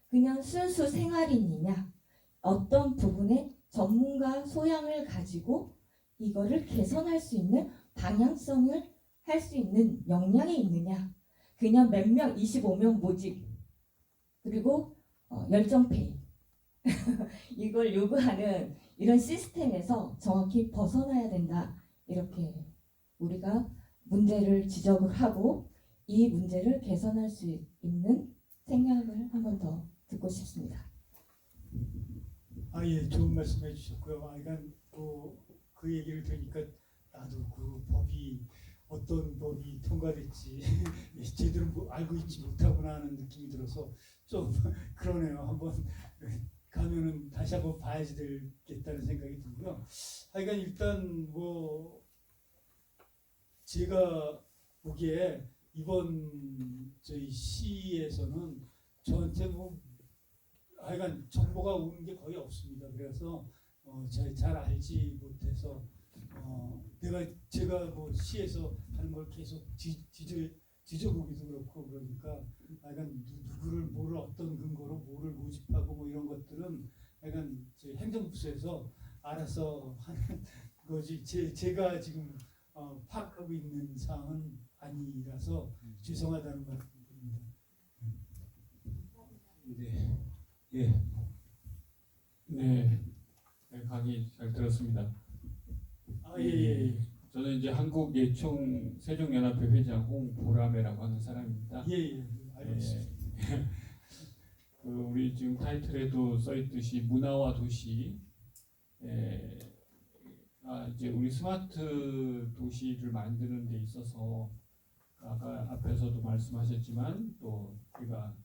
그냥 순수 생활인이냐 어떤 부분에 전문가 소양을 가지고 이거를 개선할 수 있는 방향성을 할 수 있는 역량이 있느냐 그냥 몇 명 25명 모집 그리고 열정페이 이걸 요구하는 이런 시스템에서 정확히 벗어나야 된다 이렇게 우리가 문제를 지적을 하고 이 문제를 개선할 수 있는 생각을 한 번 더 듣고 싶습니다. 예, 좋은 말씀해 주셨고요. 그러니까 그 얘기를 들으니까 나도 그 법이 어떤 법이 통과됐지 제대로 알고 있지 못하구나 하는 느낌이 들어서 좀 그러네요. 한번 가면은 다시 한번 봐야지 되겠다는 생각이 들고요. 하여간 일단 제가 보기에 이번 저희 시에서는 저한테 하여간 정보가 오는 게 거의 없습니다. 그래서 잘 알지 못해서 제가 시에서 하는 걸 계속 지져보기도 그렇고 그러니까 하여간 누구를 뭐를 어떤 근거로 뭐를 모집하고 이런 것들은 하여간 저희 행정부서에서 알아서 하는 거지 제가 지금 파악하고 있는 사항은 아니라서 죄송하다는 말씀드립니다. 네, 강의 잘 들었습니다. 예. 저는 이제 한국예총 세종연합회 회장 홍보라매라고 하는 사람입니다. 예. 알고 있습니다. 우리 지금 타이틀에도 써있듯이 문화와 도시, 이제 우리 스마트 도시를 만드는 데 있어서 아까 앞에서도 말씀하셨지만 또 우리가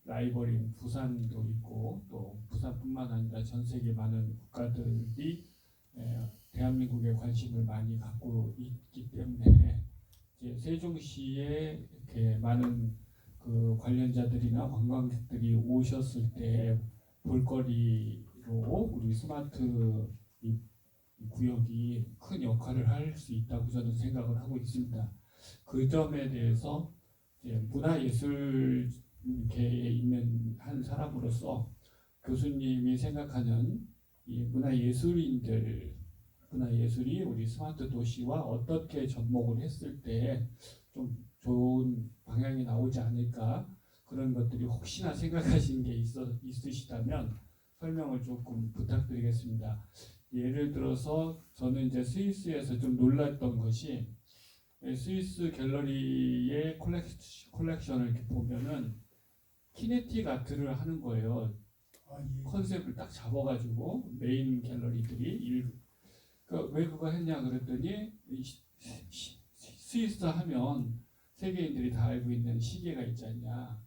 라이벌인 부산도 있고 또 부산뿐만 아니라 전 세계 많은 국가들이 대한민국에 관심을 많이 갖고 있기 때문에 이제 세종시에 이렇게 많은 그 관련자들이나 관광객들이 오셨을 때 볼거리로 우리 스마트 이 구역이 큰 역할을 할 수 있다고 저는 생각을 하고 있습니다. 그 점에 대해서 이제 문화예술계에 있는 한 사람으로서 교수님이 생각하는 이 문화예술이 우리 스마트 도시와 어떻게 접목을 했을 때 좀 좋은 방향이 나오지 않을까 그런 것들이 혹시나 생각하시는 게 있으시다면 설명을 조금 부탁드리겠습니다. 예를 들어서 저는 이제 스위스에서 좀 놀랐던 것이 스위스 갤러리의 콜렉션을 이렇게 보면은 키네틱 아트를 하는 거예요. 컨셉을 딱 잡아가지고 메인 갤러리들이 왜 그거 했냐 그랬더니 스위스 하면 세계인들이 다 알고 있는 시계가 있지 않냐.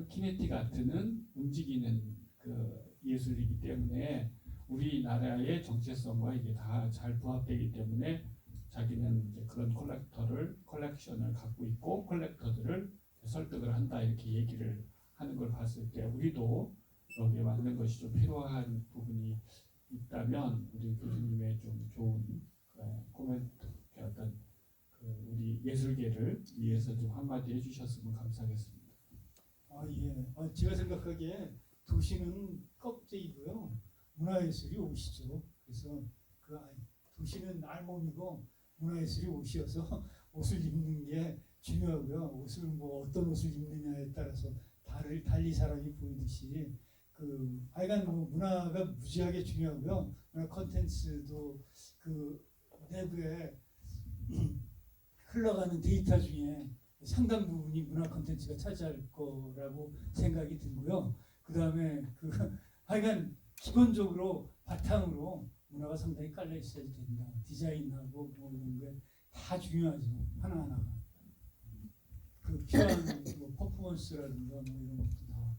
키네틱 아트는 움직이는 그 예술이기 때문에 우리나라의 정체성과 이게 다 잘 부합되기 때문에 자기는 이제 그런 컬렉션을 갖고 있고 컬렉터들을 설득을 한다 이렇게 얘기를 하는 걸 봤을 때 우리도 여기에 맞는 것이 좀 필요한 부분이 있다면 우리 교수님의 좀 좋은 코멘트 어떤 우리 예술계를 위해서 좀 한마디 해주셨으면 감사하겠습니다. 예. 제가 생각하기에 도시는 껍데기고요. 문화예술이 옷이죠. 그래서 도시는 알몸이고 문화예술이 옷이어서 옷을 입는 게 중요하고요. 옷을 어떤 옷을 입느냐에 따라서 달리 사람이 보이듯이 하여간 문화가 무지하게 중요하고요. 문화 컨텐츠도 그 내부에 흘러가는 데이터 중에 상당 부분이 문화 콘텐츠가 차지할 거라고 생각이 들고요. 그 다음에 하여간 기본적으로 바탕으로 문화가 상당히 깔려 있어야 된다. 디자인하고 뭐 이런 게 다 중요하죠. 하나하나가. 그 필요한 뭐 퍼포먼스라든가 뭐 이런 것도 다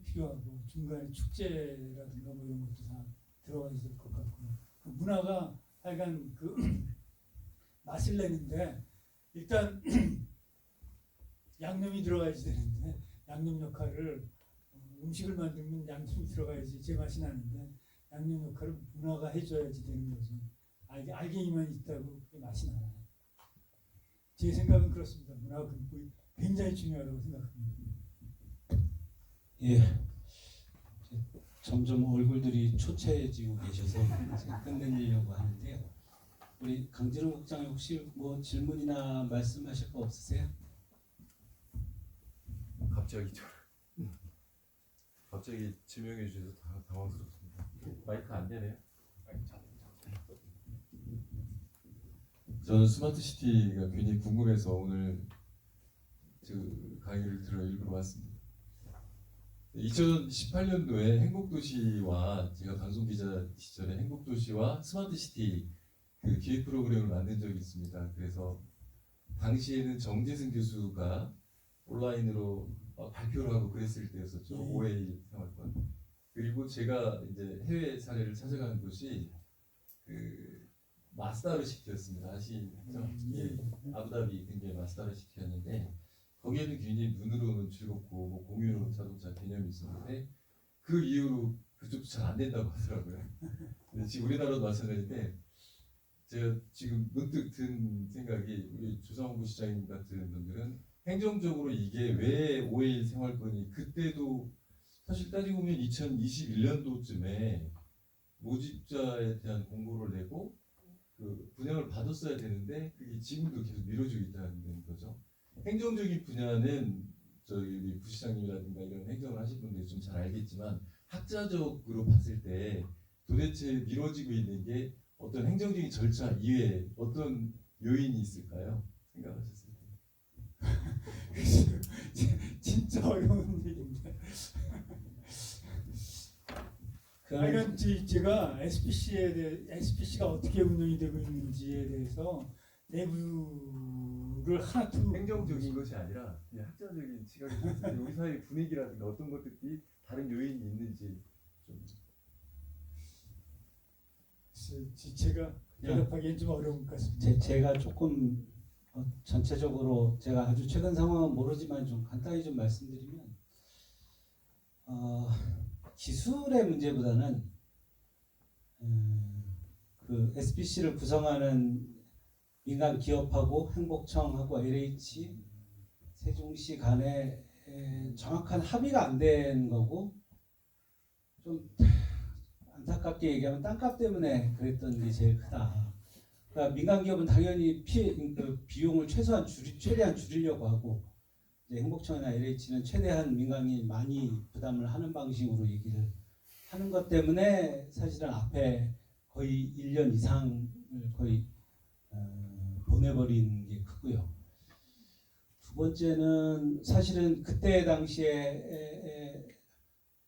필요하고 중간에 축제라든가 뭐 이런 것도 다 들어가 있을 것 같고요. 그 문화가 하여간 맛을 내는데 일단 양념이 들어가야지 되는데 양념 역할을 음식을 만들면 양념이 들어가야지 제맛이 나는데 양념 역할을 문화가 해줘야지 되는 거죠. 알갱이만 있다고 그게 맛이 나요. 제 생각은 그렇습니다. 문화가 굉장히 중요하다고 생각합니다. 예. 점점 얼굴들이 초췌해지고 계셔서 끝내려고 하는데요. 우리 강진호 국장님 혹시 뭐 질문이나 말씀하실 거 없으세요? 갑자기 지명해 주셔서 당황스럽습니다. 마이크 안 되네요. 저는 스마트 시티가 굉장히 궁금해서 오늘 강의를 들어 일부러 왔습니다. 2018년도에 행복도시와 제가 방송기자 시절에 행복도시와 스마트 시티 그 기획 프로그램을 만든 적이 있습니다. 그래서 당시에는 정재승 교수가 온라인으로 발표를 하고 그랬을 때였었죠. 5회 생활권. 그리고 제가 이제 해외 사례를 찾아가는 곳이 마스다르 시티였습니다. 아시죠? 예. 아부다비 근교의 마스다르 시티였는데 거기에는 굉장히 눈으로는 즐겁고 뭐 공유 자동차 개념이 있었는데 그 이후로 그쪽도 잘 안 된다고 하더라고요. 근데 지금 우리나라도 마찬가지인데 제가 지금 문득 든 생각이 우리 조상훈 시장님 같은 분들은 행정적으로 이게 왜 5일 생활권이 그때도 사실 따지고 보면 2021년도쯤에 모집자에 대한 공고를 내고 그 분양을 받았어야 되는데 그게 지금도 계속 미뤄지고 있다는 거죠. 행정적인 분야는 저희 부시장님이라든가 이런 행정을 하신 분들이 좀 잘 알겠지만 학자적으로 봤을 때 도대체 미뤄지고 있는 게 어떤 행정적인 절차 이외에 어떤 요인이 있을까요? 생각하셨을 때. 진짜 어려운 얘기인데. 그러니까 제가 SPC가 어떻게 운영이 되고 있는지에 대해서 내부를 하나도 행정적인 것이 아니라 그냥 학자적인 시각에서 우리 사회 분위기라든가 어떤 것들이 다른 요인이 있는지 좀 제가 대답하기엔 좀 어려운 것 같습니다. 제가 조금 전체적으로 제가 아주 최근 상황은 모르지만 좀 간단히 좀 말씀드리면 기술의 문제보다는 그 SPC를 구성하는 민간 기업하고 행복청하고 LH, 세종시 간에 정확한 합의가 안 된 거고 좀 안타깝게 얘기하면 땅값 때문에 그랬던 게 제일 크다. 그러니까 민간 기업은 당연히 비용을 최대한 줄이려고 하고 이제 행복청이나 LH는 최대한 민간이 많이 부담을 하는 방식으로 얘기를 하는 것 때문에 사실은 앞에 거의 1년 이상을 거의 보내버린 게 크고요. 두 번째는 사실은 그때 당시에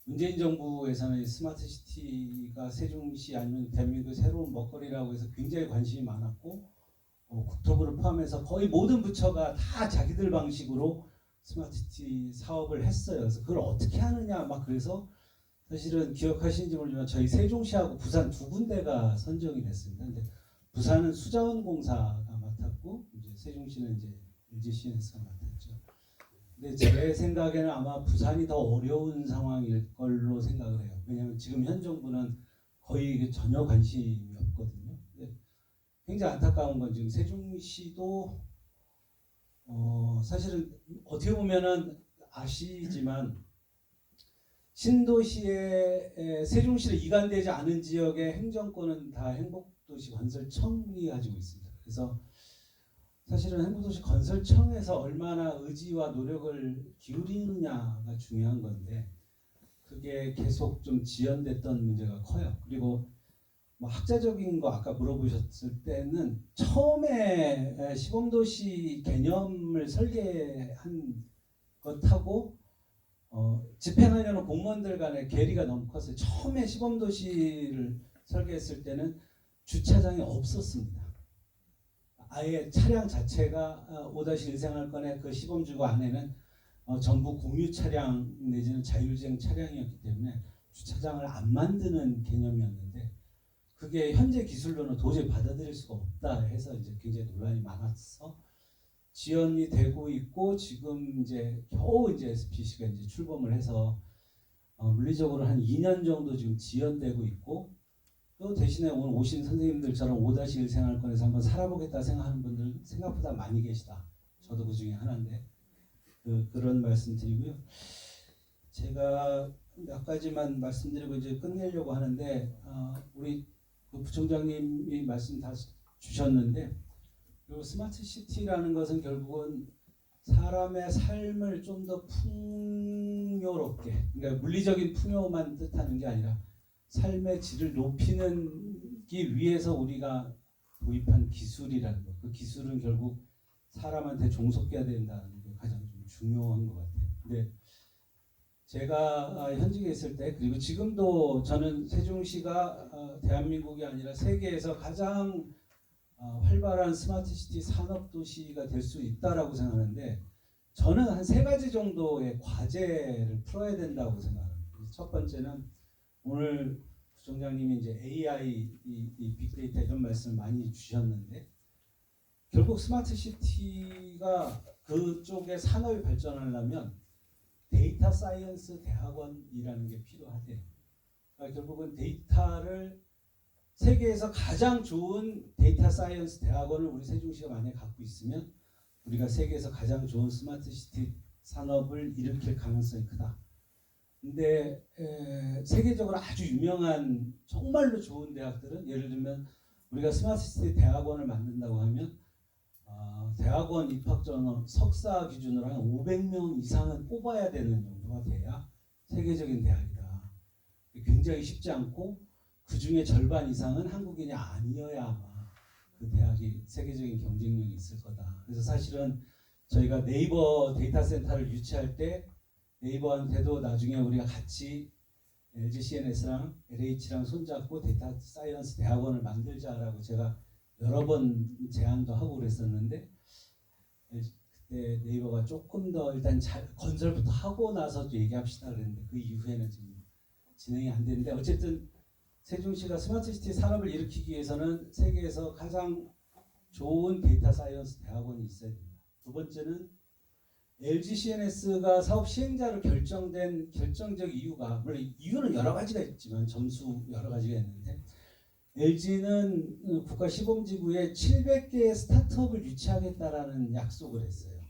문재인 정부에서는 스마트 시티가 세종시 아니면 대한민국 새로운 먹거리라고 해서 굉장히 관심이 많았고 국토부를 포함해서 거의 모든 부처가 다 자기들 방식으로 스마트 시티 사업을 했어요. 그래서 그걸 어떻게 하느냐 막 그래서 사실은 기억하시는지 모르지만 저희 세종시하고 부산 두 군데가 선정이 됐습니다. 근데 부산은 수자원공사가 맡았고 이제 세종시는 이제 LGCNS가 맡았죠. 근데 제 생각에는 아마 부산이 더 어려운 상황일 걸로 생각을 해요. 왜냐하면 지금 현 정부는 거의 전혀 관심이 없거든요. 근데 굉장히 안타까운 건 지금 세종시도 사실은 어떻게 보면은 아시지만 신도시에 세종시를 이관되지 않은 지역의 행정권은 다 행복도시 건설청이 가지고 있습니다. 그래서 사실은 행복도시 건설청에서 얼마나 의지와 노력을 기울이느냐가 중요한 건데 그게 계속 좀 지연됐던 문제가 커요. 그리고 뭐 학자적인 거 아까 물어보셨을 때는 처음에 시범도시 개념을 설계한 것하고 집행하려는 공무원들 간의 괴리가 너무 컸어요. 처음에 시범도시를 설계했을 때는 주차장이 없었습니다. 아예 차량 자체가 5-1 생활권의 그 시범주거 안에는 전부 공유 차량 내지는 자율주행 차량이었기 때문에 주차장을 안 만드는 개념이었는데 그게 현재 기술로는 도저히 받아들일 수가 없다 해서 이제 굉장히 논란이 많았어. 지연이 되고 있고 지금 이제 겨우 이제 SPC가 이제 출범을 해서 물리적으로 한 2년 정도 지금 지연되고 있고 또 대신에 오늘 오신 선생님들처럼 5-1 생활권에서 한번 살아보겠다 생각하는 분들 생각보다 많이 계시다. 저도 그 중에 하나인데 그런 말씀 드리고요. 제가 몇 가지만 말씀드리고 이제 끝내려고 하는데 우리 그 부총장님이 말씀 다 주셨는데 이 스마트 시티라는 것은 결국은 사람의 삶을 좀 더 풍요롭게, 그러니까 물리적인 풍요만 뜻하는 게 아니라 삶의 질을 높이기 위해서 우리가 도입한 기술이라는 것. 그 기술은 결국 사람한테 종속해야 된다는 게 가장 좀 중요한 것 같아요. 근데 제가 현직에 있을 때 그리고 지금도 저는 세종시가 대한민국이 아니라 세계에서 가장 활발한 스마트시티 산업도시가 될 수 있다라고 생각하는데 저는 한 3가지 정도의 과제를 풀어야 된다고 생각합니다. 첫 번째는 오늘 부총장님이 이제 AI, 이 빅데이터 이런 말씀을 많이 주셨는데 결국 스마트시티가 그쪽에 산업이 발전하려면 데이터 사이언스 대학원이라는 게 필요하대요. 그러니까 결국은 데이터를 세계에서 가장 좋은 데이터 사이언스 대학원을 우리 세종시가 만약에 갖고 있으면 우리가 세계에서 가장 좋은 스마트시티 산업을 일으킬 가능성이 크다. 근데 세계적으로 아주 유명한 정말로 좋은 대학들은 예를 들면 우리가 스마트시티 대학원을 만든다고 하면 대학원 입학 전원 석사 기준으로 한 500명 이상은 뽑아야 되는 정도가 돼야 세계적인 대학이다. 굉장히 쉽지 않고 그 중에 절반 이상은 한국인이 아니어야 아마 그 대학이 세계적인 경쟁력이 있을 거다. 그래서 사실은 저희가 네이버 데이터 센터를 유치할 때 네이버한테도 나중에 우리가 같이 LG CNS랑 LH랑 손잡고 데이터 사이언스 대학원을 만들자라고 제가 여러 번 제안도 하고 그랬었는데 그때 네이버가 조금 더 일단 잘 건설부터 하고 나서 얘기합시다 그랬는데 그 이후에는 지금 진행이 안 되는데 어쨌든 세종시가 스마트시티 산업을 일으키기 위해서는 세계에서 가장 좋은 데이터 사이언스 대학원이 있어야 됩니다. 두 번째는 LG CNS가 사업 시행자로 결정된 결정적 이유가 물론 이유는 여러 가지가 있지만 점수 여러 가지가 있는데 LG는 국가 시범지구에 700개의 스타트업을 유치하겠다라는 약속을 했어요.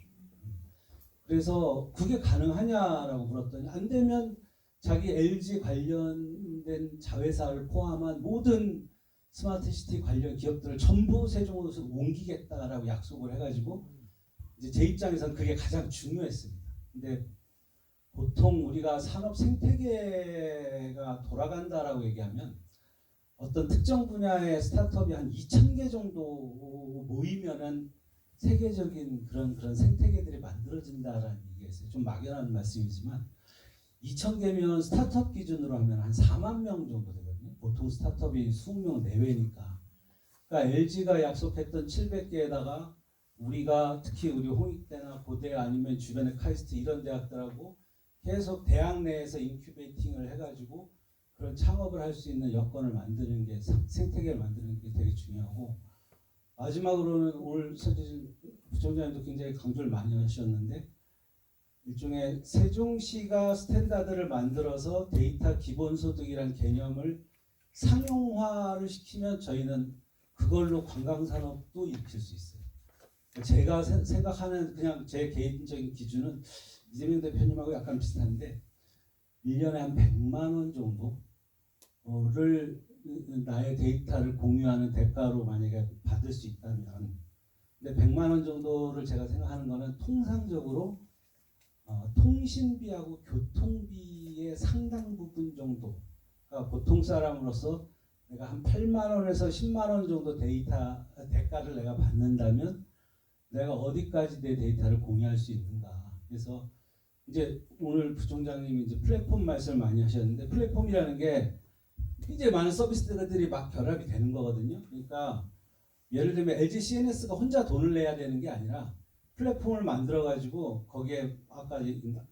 그래서 그게 가능하냐라고 물었더니 안 되면 자기 LG 관련된 자회사를 포함한 모든 스마트시티 관련 기업들을 전부 세종으로 옮기겠다라고 약속을 해가지고 이제 제 입장에서는 그게 가장 중요했습니다. 근데 보통 우리가 산업 생태계가 돌아간다라고 얘기하면 어떤 특정 분야의 스타트업이 한 2,000개 정도 모이면은 세계적인 그런 생태계들이 만들어진다라는 얘기가 있어요. 좀 막연한 말씀이지만 2,000개면 스타트업 기준으로 하면 한 4만 명 정도 되거든요. 보통 스타트업이 20명 내외니까. 그러니까 LG가 약속했던 700개에다가 우리가 특히 우리 홍익대나 고대 아니면 주변의 카이스트 이런 대학들하고 계속 대학 내에서 인큐베이팅을 해가지고 그런 창업을 할 수 있는 여건을 만드는 게 생태계를 만드는 게 되게 중요하고 마지막으로는 오늘 서진 부총장님도 굉장히 강조를 많이 하셨는데 일종의 세종시가 스탠다드를 만들어서 데이터 기본소득이란 개념을 상용화를 시키면 저희는 그걸로 관광산업도 일으킬 수 있어요. 제가 생각하는 그냥 제 개인적인 기준은 이재명 대표님하고 약간 비슷한데 1년에 한 100만 원 정도를 나의 데이터를 공유하는 대가로 만약에 받을 수 있다면 근데 100만 원 정도를 제가 생각하는 거는 통상적으로 통신비하고 교통비의 상당 부분 정도가 보통 사람으로서 내가 한 8만 원에서 10만 원 정도 데이터 대가를 내가 받는다면 내가 어디까지 내 데이터를 공유할 수 있는가. 그래서 이제 오늘 부총장님이 이제 플랫폼 말씀을 많이 하셨는데 플랫폼이라는 게 이제 많은 서비스들이 막 결합이 되는 거거든요. 그러니까 예를 들면 LG CNS가 혼자 돈을 내야 되는 게 아니라 플랫폼을 만들어 가지고 거기에 아까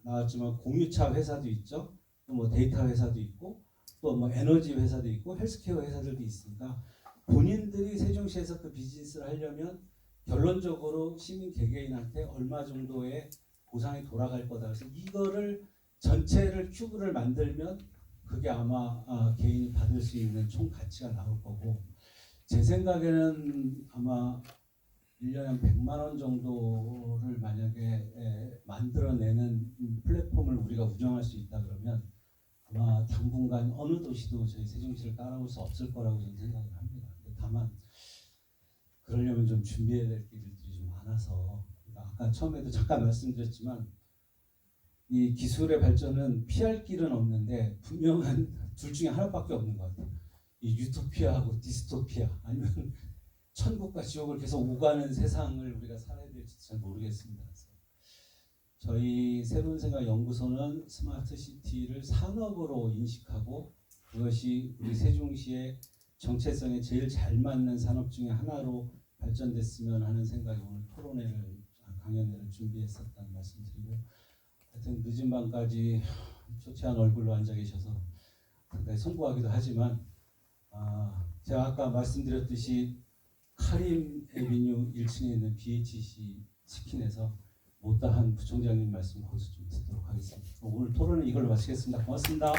나왔지만 공유차 회사도 있죠. 또 뭐 데이터 회사도 있고 또 뭐 에너지 회사도 있고 헬스케어 회사들도 있으니까 본인들이 세종시에서 그 비즈니스를 하려면 결론적으로 시민 개개인한테 얼마 정도의 보상이 돌아갈 거다. 그래서 이거를 전체를 큐브를 만들면 그게 아마 개인이 받을 수 있는 총 가치가 나올 거고 제 생각에는 아마 1년에 한 100만 원 정도를 만약에 만들어내는 플랫폼을 우리가 운영할 수 있다 그러면 아마 당분간 어느 도시도 저희 세종시를 따라올 수 없을 거라고 저는 생각을 합니다. 다만 그러려면 좀 준비해야 될 일들이 좀 많아서 아까 처음에도 잠깐 말씀드렸지만 이 기술의 발전은 피할 길은 없는데 분명한 둘 중에 하나밖에 없는 것 같아요. 이 유토피아하고 디스토피아 아니면 천국과 지옥을 계속 오가는 세상을 우리가 살아야 될지 잘 모르겠습니다. 그래서 저희 새로운 생각 연구소는 스마트 시티를 산업으로 인식하고 그것이 우리 세종시의 정체성에 제일 잘 맞는 산업 중에 하나로 발전됐으면 하는 생각이 오늘 강연회를 준비했었다는 말씀드리고요. 하여튼 늦은 밤까지 초췌한 얼굴로 앉아 계셔서 상당히 송구하기도 하지만 제가 아까 말씀드렸듯이 카림 에비뉴 1층에 있는 BHC 치킨에서 못다한 부총장님 말씀 거기서 좀 듣도록 하겠습니다. 오늘 토론은 이걸로 마치겠습니다. 고맙습니다.